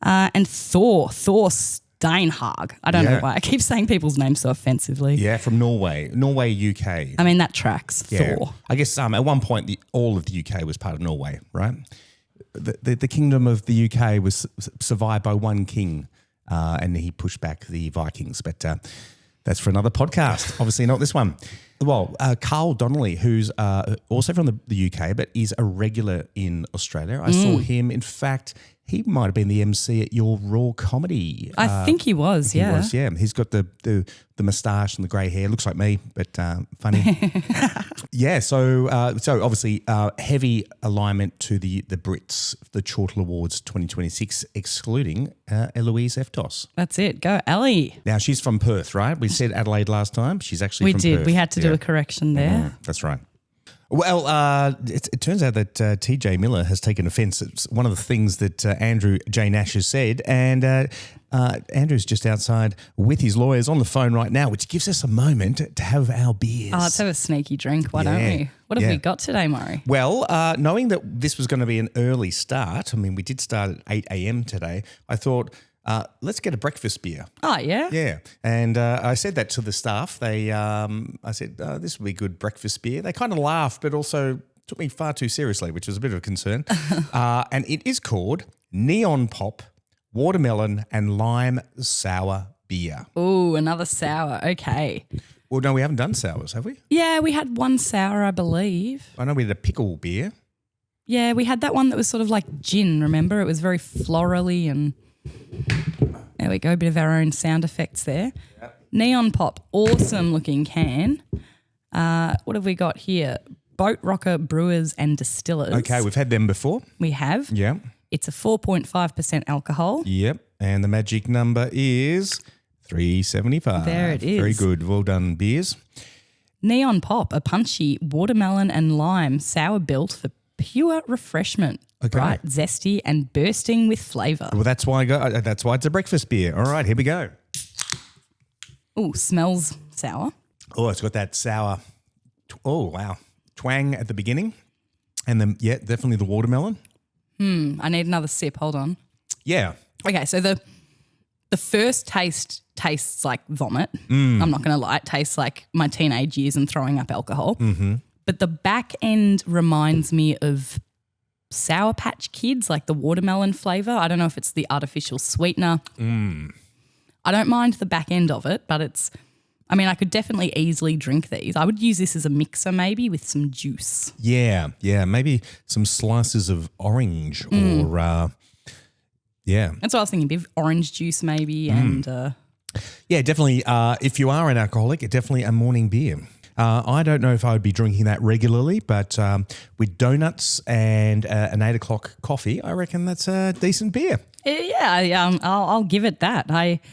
[SPEAKER 6] And Thor Steinhag. I don't know why I keep saying people's names so offensively.
[SPEAKER 4] Yeah, from Norway, UK.
[SPEAKER 6] I mean, that tracks.
[SPEAKER 4] Yeah.
[SPEAKER 6] Thor.
[SPEAKER 4] I guess at one point all of the UK was part of Norway, right? The kingdom of the UK was survived by one king, and he pushed back the Vikings. But that's for another podcast. Obviously, not this one. Well, Carl Donnelly, who's also from the UK, but is a regular in Australia. I saw him. In fact, he might have been the MC at your Raw Comedy.
[SPEAKER 6] I think he was,
[SPEAKER 4] He was, yeah. He's got the moustache and the grey hair. Looks like me, but funny. Yeah, so obviously heavy alignment to the Brits, the Chortle Awards 2026, excluding Eloise Eftos.
[SPEAKER 6] That's it. Go, Ellie.
[SPEAKER 4] Now, she's from Perth, right? We said Adelaide last time. She's actually from Perth.
[SPEAKER 6] We had to do a correction there.
[SPEAKER 4] That's right. Well, it turns out that TJ Miller has taken offence. It's one of the things that Andrew J Nash has said, and Andrew's just outside with his lawyers on the phone right now, which gives us a moment to have our beers.
[SPEAKER 6] Oh, let's have a sneaky drink. Why don't we? What have we got today, Morry?
[SPEAKER 4] Well, knowing that this was going to be an early start, I mean, we did start at 8 a.m. today, I thought, let's get a breakfast beer.
[SPEAKER 6] Oh, yeah?
[SPEAKER 4] Yeah. And I said that to the staff. I said, this will be good breakfast beer. They kind of laughed, but also took me far too seriously, which was a bit of a concern. And it is called Neon Pop Watermelon and Lime Sour Beer.
[SPEAKER 6] Ooh, another sour. Okay.
[SPEAKER 4] Well, no, we haven't done sours, have we?
[SPEAKER 6] Yeah, we had one sour, I believe.
[SPEAKER 4] I know we did a pickle beer.
[SPEAKER 6] Yeah, we had that one that was sort of like gin, remember? It was very florally and... There we go, a bit of our own sound effects there. Yep. Neon Pop, awesome looking can. What have we got here? Boat Rocker Brewers and Distillers.
[SPEAKER 4] Okay, we've had them before.
[SPEAKER 6] We have.
[SPEAKER 4] Yeah.
[SPEAKER 6] It's a 4.5% alcohol.
[SPEAKER 4] Yep, and the magic number is 375.
[SPEAKER 6] There it is.
[SPEAKER 4] Very good. Well done, beers.
[SPEAKER 6] Neon Pop, a punchy watermelon and lime sour built for pure refreshment.
[SPEAKER 4] Okay.
[SPEAKER 6] Bright, zesty, and bursting with flavour.
[SPEAKER 4] Well, that's why that's why it's a breakfast beer. All right, here we go.
[SPEAKER 6] Ooh, smells sour.
[SPEAKER 4] Oh, it's got that sour. Oh, wow, twang at the beginning, and then definitely the watermelon.
[SPEAKER 6] I need another sip. Hold on.
[SPEAKER 4] Yeah.
[SPEAKER 6] Okay, so the first taste tastes like vomit. I'm not going to lie. It tastes like my teenage years and throwing up alcohol. Mm-hmm. But the back end reminds me of Sour Patch Kids, like the watermelon flavour. I don't know if it's the artificial sweetener. I don't mind the back end of it, but I could definitely easily drink these. I would use this as a mixer maybe with some juice.
[SPEAKER 4] Yeah, maybe some slices of orange or
[SPEAKER 6] That's what I was thinking, a bit of orange juice maybe and...
[SPEAKER 4] yeah, definitely. If you are an alcoholic, definitely a morning beer. I don't know if I would be drinking that regularly, but with donuts and an 8 o'clock coffee, I reckon that's a decent beer.
[SPEAKER 6] Yeah, I'll give it that.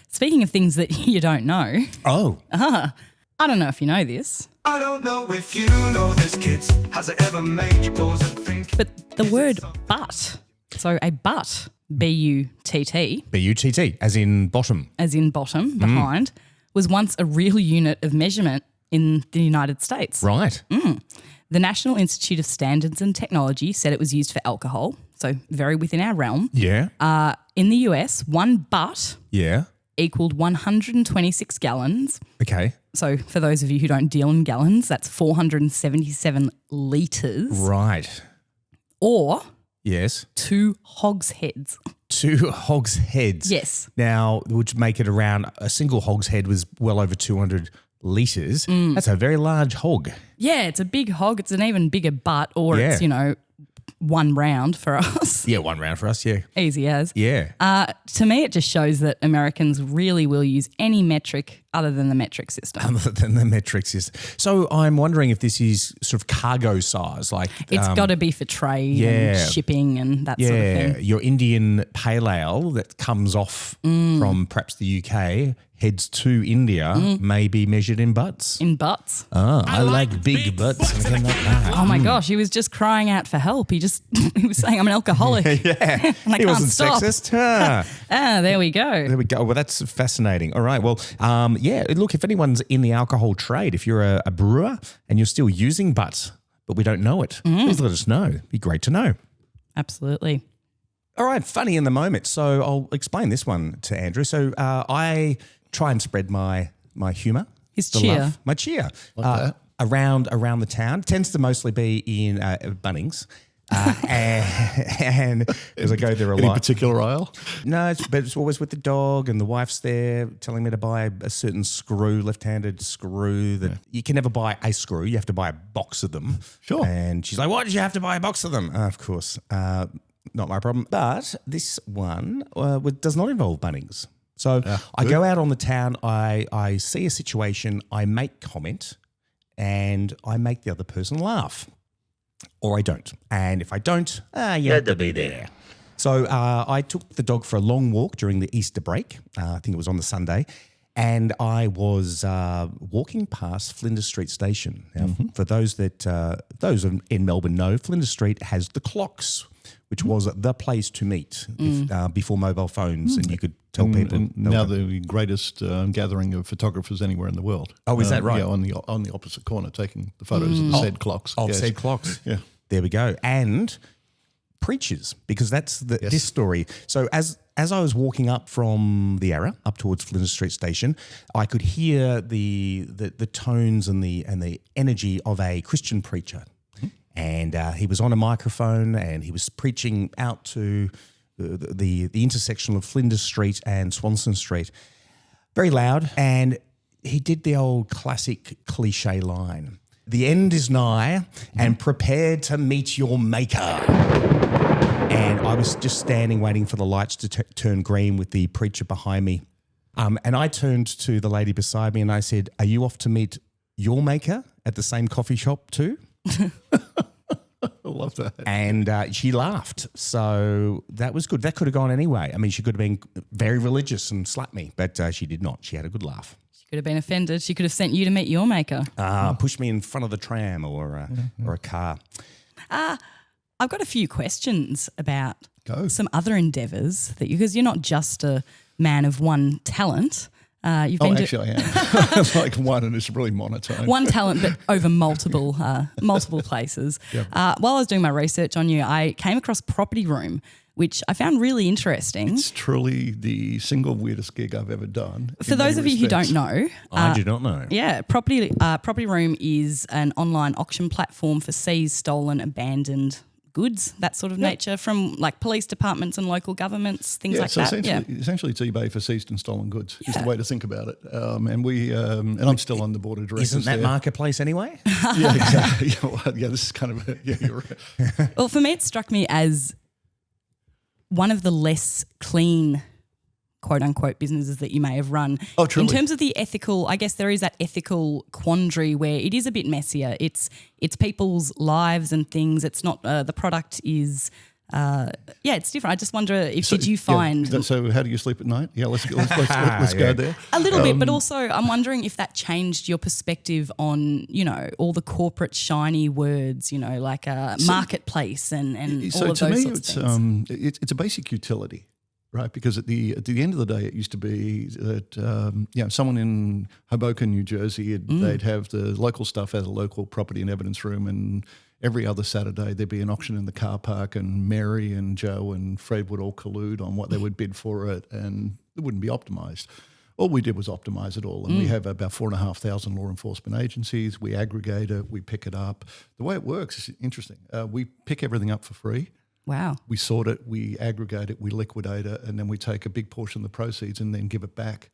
[SPEAKER 6] Speaking of things that you don't know.
[SPEAKER 4] Oh.
[SPEAKER 6] I don't know if you know this.
[SPEAKER 8] I don't know if you know this, kids. Has it ever made you pause and think?
[SPEAKER 6] But the word butt, so a butt, B-U-T-T.
[SPEAKER 4] B-U-T-T, as in bottom.
[SPEAKER 6] As in bottom, behind, was once a real unit of measurement in the United States.
[SPEAKER 4] Right.
[SPEAKER 6] The National Institute of Standards and Technology said it was used for alcohol, so very within our realm.
[SPEAKER 4] Yeah.
[SPEAKER 6] In the US, one butt
[SPEAKER 4] Yeah.
[SPEAKER 6] equaled 126 gallons.
[SPEAKER 4] Okay.
[SPEAKER 6] So for those of you who don't deal in gallons, that's 477 litres.
[SPEAKER 4] Right.
[SPEAKER 6] Or
[SPEAKER 4] Yes.
[SPEAKER 6] 2 hogsheads.
[SPEAKER 4] 2 hogsheads.
[SPEAKER 6] Yes.
[SPEAKER 4] Now, which make it around, a single hogshead was well over 200 litres. That's a very large hog.
[SPEAKER 6] Yeah, it's a big hog. It's an even bigger butt, or
[SPEAKER 4] Yeah.
[SPEAKER 6] it's, 1 round for us.
[SPEAKER 4] Yeah, 1 round for us, yeah.
[SPEAKER 6] Easy as.
[SPEAKER 4] Yeah.
[SPEAKER 6] To me, it just shows that Americans really will use any metric other than the metric system.
[SPEAKER 4] Other than the metric system. So I'm wondering if this is sort of cargo size, like
[SPEAKER 6] It's got to be for trade
[SPEAKER 4] yeah.
[SPEAKER 6] and shipping and that sort of thing.
[SPEAKER 4] Your Indian pale ale that comes off from perhaps the UK heads to India may be measured in butts.
[SPEAKER 6] In butts.
[SPEAKER 4] Oh, I like big butts.
[SPEAKER 6] Oh my gosh, he was just crying out for help. He was saying, I'm an alcoholic.
[SPEAKER 4] Yeah,
[SPEAKER 6] And I
[SPEAKER 4] he
[SPEAKER 6] can't
[SPEAKER 4] wasn't
[SPEAKER 6] stop.
[SPEAKER 4] sexist. Ah.
[SPEAKER 6] There we go.
[SPEAKER 4] There we go. Well, that's fascinating. All right. Well, yeah, look, if anyone's in the alcohol trade, if you're a brewer and you're still using butts, but we don't know it, please let us know. It'd be great to know.
[SPEAKER 6] Absolutely.
[SPEAKER 4] All right, funny in the moment. So I'll explain this one to Andrew. So I try and spread my humour.
[SPEAKER 6] His
[SPEAKER 4] the
[SPEAKER 6] cheer.
[SPEAKER 4] love, my cheer.
[SPEAKER 7] that.
[SPEAKER 4] Around the town. It tends to mostly be in Bunnings. And because I go there a
[SPEAKER 7] Any
[SPEAKER 4] lot.
[SPEAKER 7] particular aisle?
[SPEAKER 4] No, but it's always with the dog, and the wife's there telling me to buy a certain screw, left-handed screw that you can never buy a screw. You have to buy a box of them.
[SPEAKER 7] Sure.
[SPEAKER 4] And she's like, "Why did you have to buy a box of them?" Of course, not my problem. But this one does not involve Bunnings. So I go out on the town. I see a situation. I make comment, and I make the other person laugh. Or I don't. And if I don't, you have to be there. So I took the dog for a long walk during the Easter break. I think it was on the Sunday. And I was walking past Flinders Street Station. Now, for those in Melbourne know, Flinders Street has the clocks, which was the place to meet before mobile phones, and you could tell people.
[SPEAKER 7] And now the greatest gathering of photographers anywhere in the world.
[SPEAKER 4] Oh, is that right?
[SPEAKER 7] Yeah, on the opposite corner, taking the photos of the said clocks.
[SPEAKER 4] Oh,
[SPEAKER 7] Yes.
[SPEAKER 4] said clocks.
[SPEAKER 7] Yeah.
[SPEAKER 4] There we go. And preachers, because that's this story. So as I was walking up from the Yarra up towards Flinders Street Station, I could hear the tones and the energy of a Christian preacher. And he was on a microphone and he was preaching out to the intersection of Flinders Street and Swanston Street, very loud. And he did the old classic cliche line, "The end is nigh and prepare to meet your maker." And I was just standing waiting for the lights to turn green with the preacher behind me. And I turned to the lady beside me and I said, "Are you off to meet your maker at the same coffee shop too?"
[SPEAKER 7] I love that.
[SPEAKER 4] And she laughed. So that was good. That could have gone anyway. I mean, she could have been very religious and slapped me, but she did not. She had a good laugh.
[SPEAKER 6] She could have been offended. She could have sent you to meet your maker.
[SPEAKER 4] Pushed me in front of the tram or a car.
[SPEAKER 6] I've got a few questions about
[SPEAKER 7] Go.
[SPEAKER 6] some other endeavours because you're not just a man of one talent. You've
[SPEAKER 7] Oh,
[SPEAKER 6] been
[SPEAKER 7] actually, I am. Like one, and it's really monotone.
[SPEAKER 6] one talent, but over multiple places. While I was doing my research on you, I came across Property Room, which I found really interesting.
[SPEAKER 7] It's truly the single weirdest gig I've ever done.
[SPEAKER 6] For those of you who don't know,
[SPEAKER 4] I do not know.
[SPEAKER 6] yeah, Property Room is an online auction platform for seized, stolen, abandoned goods, that sort of nature, from like police departments and local governments, things like
[SPEAKER 7] so
[SPEAKER 6] that.
[SPEAKER 7] essentially it's eBay for seized and stolen goods is the way to think about it. And we and I'm still on the board of directors.
[SPEAKER 4] Isn't that
[SPEAKER 7] there.
[SPEAKER 4] marketplace anyway?
[SPEAKER 7] Yeah, exactly. Yeah, this is kind of you're right.
[SPEAKER 6] Well, for me, it struck me as one of the less clean, quote unquote, businesses that you may have run.
[SPEAKER 7] Oh, truly.
[SPEAKER 6] In terms of the ethical, I guess there is that ethical quandary where it is a bit messier. It's people's lives and things. It's not the product is. It's different. I just wonder if did you find
[SPEAKER 7] So how do you sleep at night? Yeah, let's go there.
[SPEAKER 6] a little bit, but also I'm wondering if that changed your perspective on all the corporate shiny words, like marketplace and all of
[SPEAKER 7] to
[SPEAKER 6] those
[SPEAKER 7] me,
[SPEAKER 6] sorts of things.
[SPEAKER 7] it's a basic utility. Right, because at the end of the day, it used to be that someone in Hoboken, New Jersey, they'd have the local stuff as a local property and evidence room, and every other Saturday there'd be an auction in the car park, and Mary and Joe and Fred would all collude on what they would bid for it, and it wouldn't be optimised. all we did was optimize it all. And we have about 4,500 law enforcement agencies. We aggregate it, we pick it up. The way it works is interesting. We pick everything up for free.
[SPEAKER 6] Wow.
[SPEAKER 7] We sort it, we aggregate it, we liquidate it, and then we take a big portion of the proceeds and then give it back.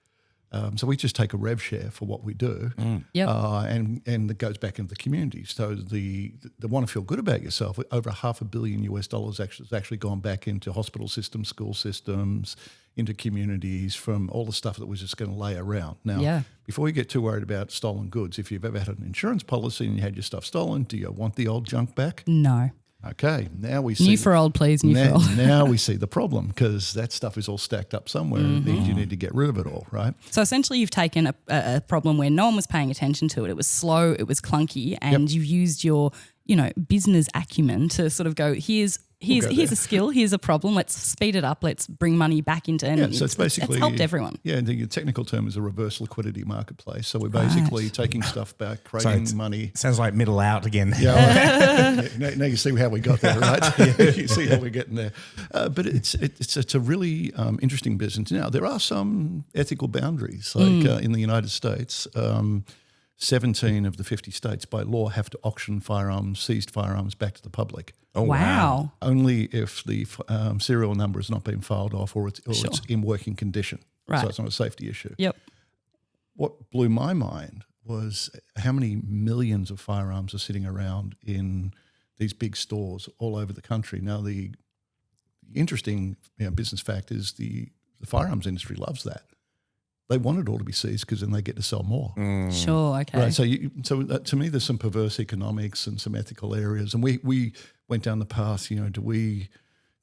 [SPEAKER 7] So we just take a rev share for what we do,
[SPEAKER 6] Yep.
[SPEAKER 7] and it goes back into the community. So the want to feel good about yourself, over $500 million US has actually gone back into hospital systems, school systems, into communities from all the stuff that was just going to lay around. Now, before you get too worried about stolen goods, if you've ever had an insurance policy and you had your stuff stolen, do you want the old junk back?
[SPEAKER 6] No.
[SPEAKER 7] Okay, now we see
[SPEAKER 6] New for old, please. New for old.
[SPEAKER 7] Now we see the problem, because that stuff is all stacked up somewhere and you need to get rid of it all, right?
[SPEAKER 6] So essentially you've taken a problem where no one was paying attention to it. It was slow, it was clunky, and you've used your, business acumen to sort of go, here's a skill, here's a problem, let's speed it up, let's bring money back into it.
[SPEAKER 7] So it's basically
[SPEAKER 6] helped everyone.
[SPEAKER 7] Yeah, the technical term is a reverse liquidity marketplace. So we're basically taking stuff back, creating money.
[SPEAKER 4] Sounds like middle out again.
[SPEAKER 7] Yeah, now you see how we got there, right? You see how we're getting there. But it's a really interesting business. Now, there are some ethical boundaries, like in the United States. 17 of the 50 states by law have to auction seized firearms back to the public.
[SPEAKER 4] Oh, wow.
[SPEAKER 7] Only if the serial number has not been filed off or it's in working condition.
[SPEAKER 6] Right.
[SPEAKER 7] So it's not a safety issue.
[SPEAKER 6] Yep.
[SPEAKER 7] What blew my mind was how many millions of firearms are sitting around in these big stores all over the country. Now, the interesting business fact is the firearms industry loves that. They want it all to be seized because then they get to sell more.
[SPEAKER 6] Sure, okay.
[SPEAKER 7] Right. So, to me, there's some perverse economics and some ethical areas, and we went down the path. Do we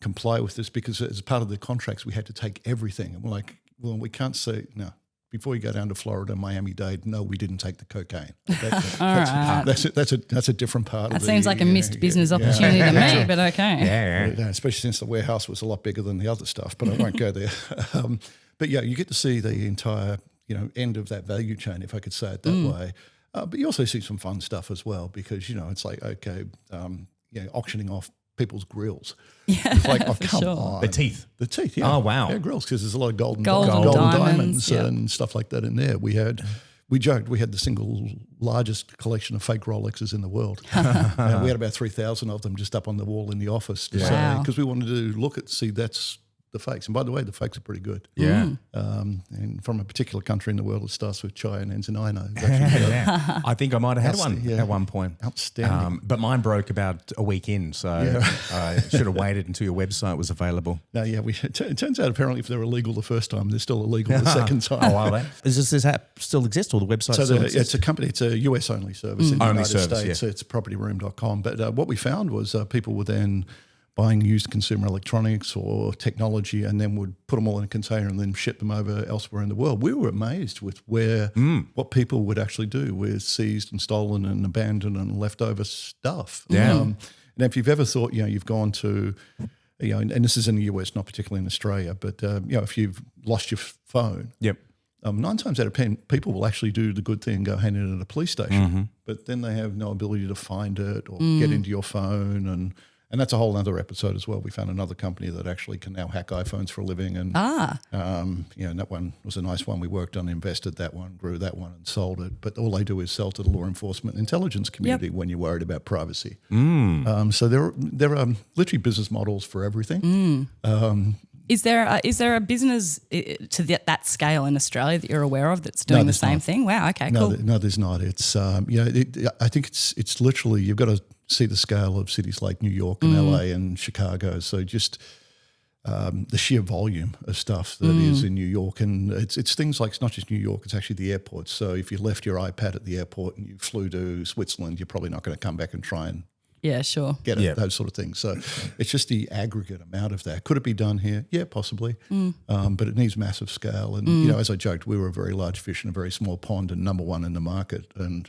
[SPEAKER 7] comply with this? Because as part of the contracts, we had to take everything, and we're like, well, we can't say no. Before you go down to Florida, Miami-Dade, no, we didn't take the cocaine. That's a different part.
[SPEAKER 6] That seems like a missed business opportunity to me, but okay.
[SPEAKER 7] Yeah, especially since the warehouse was a lot bigger than the other stuff. But I won't go there. But yeah, you get to see the entire end of that value chain, if I could say it that way. But you also see some fun stuff as well, because it's like, okay, auctioning off people's grills.
[SPEAKER 6] Yeah,
[SPEAKER 7] it's like, oh, come
[SPEAKER 6] sure.
[SPEAKER 7] on.
[SPEAKER 4] The teeth.
[SPEAKER 7] Yeah.
[SPEAKER 4] Oh, wow.
[SPEAKER 7] Yeah, grills, because there's a lot of golden
[SPEAKER 6] diamonds
[SPEAKER 7] and stuff like that in there. We joked we had the single largest collection of fake Rolexes in the world. We had about 3,000 of them just up on the wall in the office.
[SPEAKER 6] Wow.
[SPEAKER 7] Because we wanted to see that's the fakes. And by the way, the fakes are pretty good.
[SPEAKER 4] Yeah.
[SPEAKER 7] And from a particular country in the world, it starts with Chai and ends in Ino.
[SPEAKER 4] Yeah. I think I might have had one at one point.
[SPEAKER 7] Outstanding.
[SPEAKER 4] But mine broke about a week in, so I should have waited until your website was available.
[SPEAKER 7] No, yeah. It turns out apparently if they're illegal the first time, they're still illegal the second time.
[SPEAKER 4] Oh, are they? Does this app still exist, or the website still exists?
[SPEAKER 7] It's a company. It's a US-only service in the
[SPEAKER 4] Only
[SPEAKER 7] United
[SPEAKER 4] service,
[SPEAKER 7] States.
[SPEAKER 4] yeah.
[SPEAKER 7] It's propertyroom.com. But what we found was people were then buying used consumer electronics or technology and then would put them all in a container and then ship them over elsewhere in the world. We were amazed with what people would actually do with seized and stolen and abandoned and leftover stuff.
[SPEAKER 4] Yeah.
[SPEAKER 7] And if you've ever thought, you've gone to, and this is in the US, not particularly in Australia, but, if you've lost your phone.
[SPEAKER 4] Yep.
[SPEAKER 7] 9 times out of 10, people will actually do the good thing and go hand it at a police station, but then they have no ability to find it or get into your phone, and that's a whole other episode as well. We found another company that actually can now hack iPhones for a living, and and that one was a nice one. We worked on, invested that one, grew that one, and sold it. But all they do is sell to the law enforcement intelligence community when you're worried about privacy. So there are literally business models for everything.
[SPEAKER 6] Is there a business to that scale in Australia that you're aware of that's doing the same thing? Wow. Okay. Cool.
[SPEAKER 7] No, there's not. It's I think it's literally, you've got to see the scale of cities like New York and LA and Chicago. So just the sheer volume of stuff that is in New York, and it's things like, it's not just New York, it's actually the airports. So if you left your iPad at the airport and you flew to Switzerland, you're probably not going to come back and try and get it, those sort of things. So it's just the aggregate amount of that. Could it be done here? Yeah, possibly. But it needs massive scale. And, as I joked, we were a very large fish in a very small pond and number one in the market. And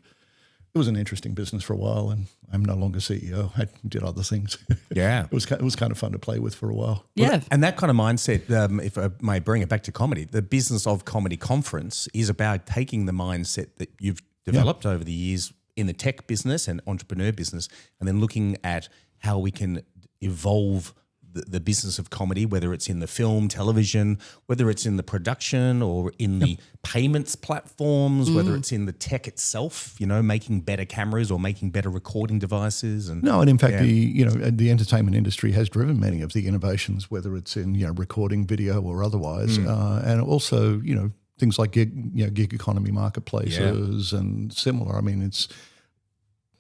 [SPEAKER 7] it was an interesting business for a while, and I'm no longer CEO. I did other things.
[SPEAKER 4] Yeah.
[SPEAKER 7] It was kind of fun to play with for a while.
[SPEAKER 6] Yeah.
[SPEAKER 4] And that kind of mindset, if I may bring it back to comedy, the Business of Comedy Conference is about taking the mindset that you've developed over the years in the tech business and entrepreneur business, and then looking at how we can evolve the business of comedy, whether it's in the film, television, whether it's in the production or in the payments platforms, whether it's in the tech itself, making better cameras or making better recording devices. And
[SPEAKER 7] in fact, the entertainment industry has driven many of the innovations, whether it's in recording video or otherwise, and also things like gig economy marketplaces and similar. I mean,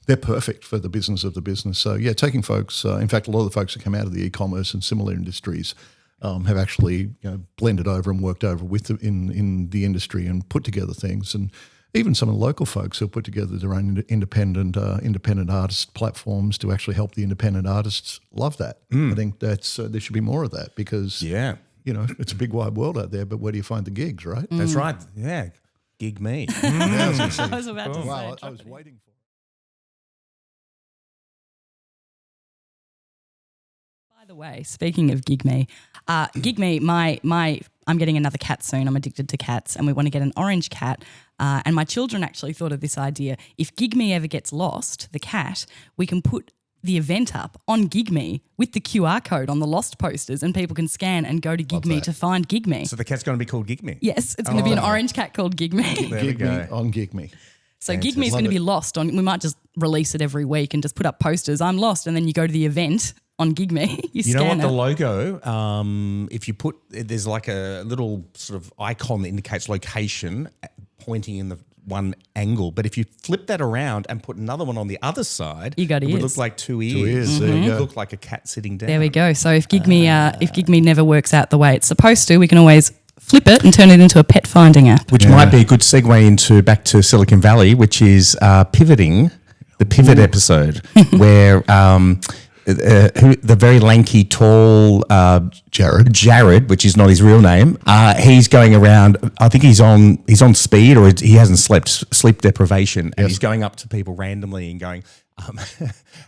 [SPEAKER 7] they're perfect for the business of the business. So taking folks. In fact, a lot of the folks that come out of the e-commerce and similar industries have actually blended over and worked over with in the industry and put together things. And even some of the local folks who put together their own independent artist platforms to actually help the independent artists. Love that. I think that's there should be more of that because it's a big wide world out there. But where do you find the gigs, right?
[SPEAKER 4] That's right. Yeah, gig me.
[SPEAKER 6] I was about to say.
[SPEAKER 7] Wow, I was waiting for.
[SPEAKER 6] By the way, speaking of Gig Me, I'm getting another cat soon. I'm addicted to cats, and we want to get an orange cat. And my children actually thought of this idea. If Gig Me ever gets lost, the cat, we can put the event up on Gig Me with the QR code on the lost posters, and people can scan and go to Gig Me to find Gig Me.
[SPEAKER 4] So the cat's going to be called Gig Me?
[SPEAKER 6] Yes, it's going to be an orange cat called Gig Me.
[SPEAKER 4] There we go.
[SPEAKER 7] On Gig Me.
[SPEAKER 6] So Gig Me is going to be lost. We might just release it every week and just put up posters. I'm lost, and then you go to the event on Gig Me.
[SPEAKER 4] You know what, the logo, if you put, there's like a little sort of icon that indicates location pointing in the one angle. But if you flip that around and put another one on the other side,
[SPEAKER 6] you got
[SPEAKER 4] it
[SPEAKER 6] ears.
[SPEAKER 4] would look like two ears.
[SPEAKER 7] Two ears, there you go.
[SPEAKER 4] Look like a cat sitting down.
[SPEAKER 6] There we go. So if Gig Me never works out the way it's supposed to, we can always flip it and turn it into a pet finding app.
[SPEAKER 4] Which might be a good segue back to Silicon Valley, which is pivoting, the pivot episode, where the very lanky, tall Jared, which is not his real name, he's going around. I think he's on speed, or he hasn't sleep deprivation, and he's going up to people randomly and going,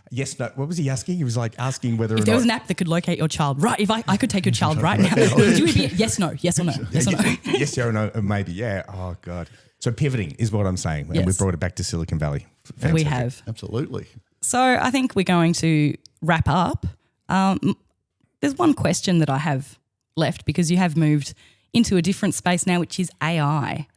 [SPEAKER 4] yes, no. What was he asking? He was like asking whether
[SPEAKER 6] if there was an app that could locate your child, right? If I could take your child right now, would you be yes, no, yes or no, yes or no?
[SPEAKER 4] Yes, or no, maybe, yeah. Oh God. So pivoting is what I'm saying, and we've brought it back to Silicon Valley. Fantastic.
[SPEAKER 6] We have
[SPEAKER 7] Absolutely.
[SPEAKER 6] So I think we're going to wrap up. There's one question that I have left because you have moved into a different space now, which is AI.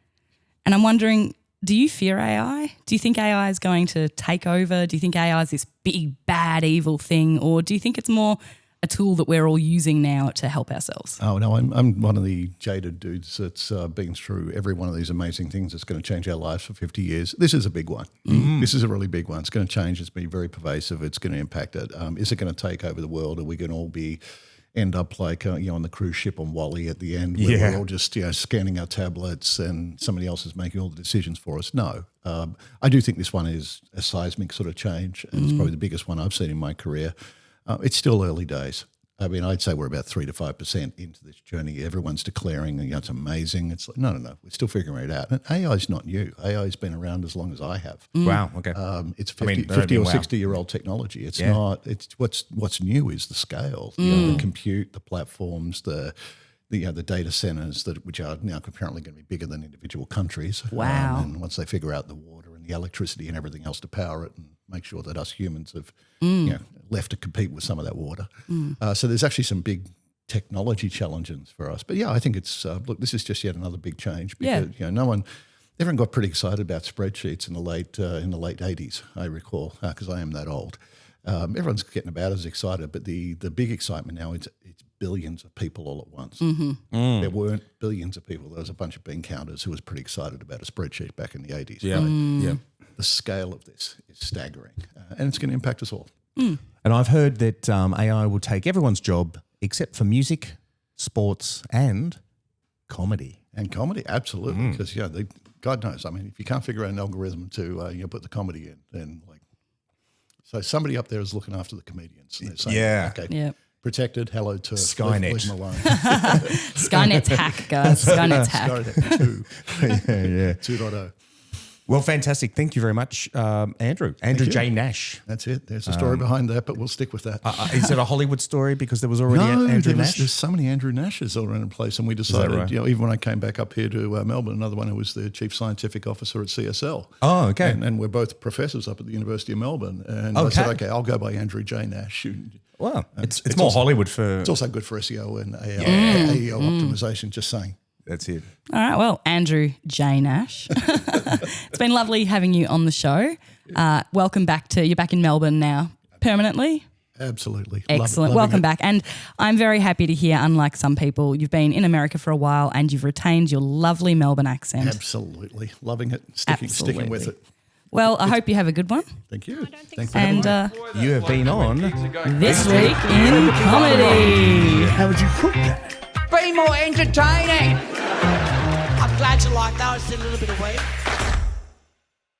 [SPEAKER 6] And I'm wondering, do you fear AI? Do you think AI is going to take over? Do you think AI is this big, bad, evil thing? Or do you think it's more a tool that we're all using now to help ourselves?
[SPEAKER 7] Oh, no, I'm one of the jaded dudes that's been through every one of these amazing things that's going to change our lives for 50 years. This is a big one. This is a really big one. It's going to change. It's been very pervasive. It's going to impact it. Is it going to take over the world? Are we going to all end up like on the cruise ship on Wally at the end, where we're all just scanning our tablets and somebody else is making all the decisions for us? No, I do think this one is a seismic sort of change, and it's probably the biggest one I've seen in my career. It's still early days. I mean, I'd say we're about 3 to 5% into this journey. Everyone's declaring, it's amazing. It's like, no, we're still figuring it out. And AI is not new. AI has been around as long as I have.
[SPEAKER 4] Wow, okay.
[SPEAKER 7] It's 50 or 60-year-old technology. It's not. It's what's new is the scale, the compute, the platforms, the data centers which are now apparently going to be bigger than individual countries.
[SPEAKER 6] Wow.
[SPEAKER 7] And once they figure out the water and the electricity and everything else to power it, and make sure that us humans have left to compete with some of that water. So there's actually some big technology challenges for us. But I think it's look, this is just yet another big change because everyone got pretty excited about spreadsheets in the late 80s. I recall because I am that old. Everyone's getting about as excited, but the big excitement now it's billions of people all at once. There weren't billions of people. There was a bunch of bean counters who was pretty excited about a spreadsheet back in the 80s.
[SPEAKER 4] Yeah.
[SPEAKER 7] The scale of this is staggering, and it's going to impact us all.
[SPEAKER 4] And I've heard that AI will take everyone's job except for music, sports, and comedy.
[SPEAKER 7] And comedy, absolutely, because God knows. I mean, if you can't figure out an algorithm to put the comedy in, then so somebody up there is looking after the comedians. And they're saying, okay, protected, hello to
[SPEAKER 4] Skynet.
[SPEAKER 7] Leave them alone.
[SPEAKER 6] Skynet's hack, guys. Skynet's hack.
[SPEAKER 7] Skynet 2. 2.0.
[SPEAKER 4] Well, fantastic. Thank you very much, Andrew. Andrew
[SPEAKER 7] you.
[SPEAKER 4] J Nash.
[SPEAKER 7] That's it. There's a story behind that, but we'll stick with that.
[SPEAKER 4] Is it a Hollywood story because there was already Andrew Nash?
[SPEAKER 7] There's so many Andrew Nashes all around the place, and we decided,
[SPEAKER 4] right?
[SPEAKER 7] even when I came back up here to Melbourne, another one who was the chief scientific officer at CSL.
[SPEAKER 4] Oh, okay.
[SPEAKER 7] And we're both professors up at the University of Melbourne. And I said, okay, I'll go by Andrew J Nash.
[SPEAKER 4] Wow, it's more
[SPEAKER 7] also,
[SPEAKER 4] Hollywood for.
[SPEAKER 7] It's also good for SEO and AEO optimization. Just saying.
[SPEAKER 4] That's it.
[SPEAKER 6] All right. Well, Andrew J Nash, it's been lovely having you on the show. Welcome back you're back in Melbourne now permanently.
[SPEAKER 7] Absolutely.
[SPEAKER 6] Excellent. Welcome back. And I'm very happy to hear, unlike some people, you've been in America for a while and you've retained your lovely Melbourne accent.
[SPEAKER 7] Absolutely. Loving it. Sticking with it.
[SPEAKER 6] Well, I hope you have a good one.
[SPEAKER 7] Thank you. Thanks
[SPEAKER 6] so. And
[SPEAKER 4] you have been on
[SPEAKER 6] This Week in Comedy.
[SPEAKER 1] How would you cook that?
[SPEAKER 5] Be more entertaining. I'm glad you like that. It's a little bit of weight.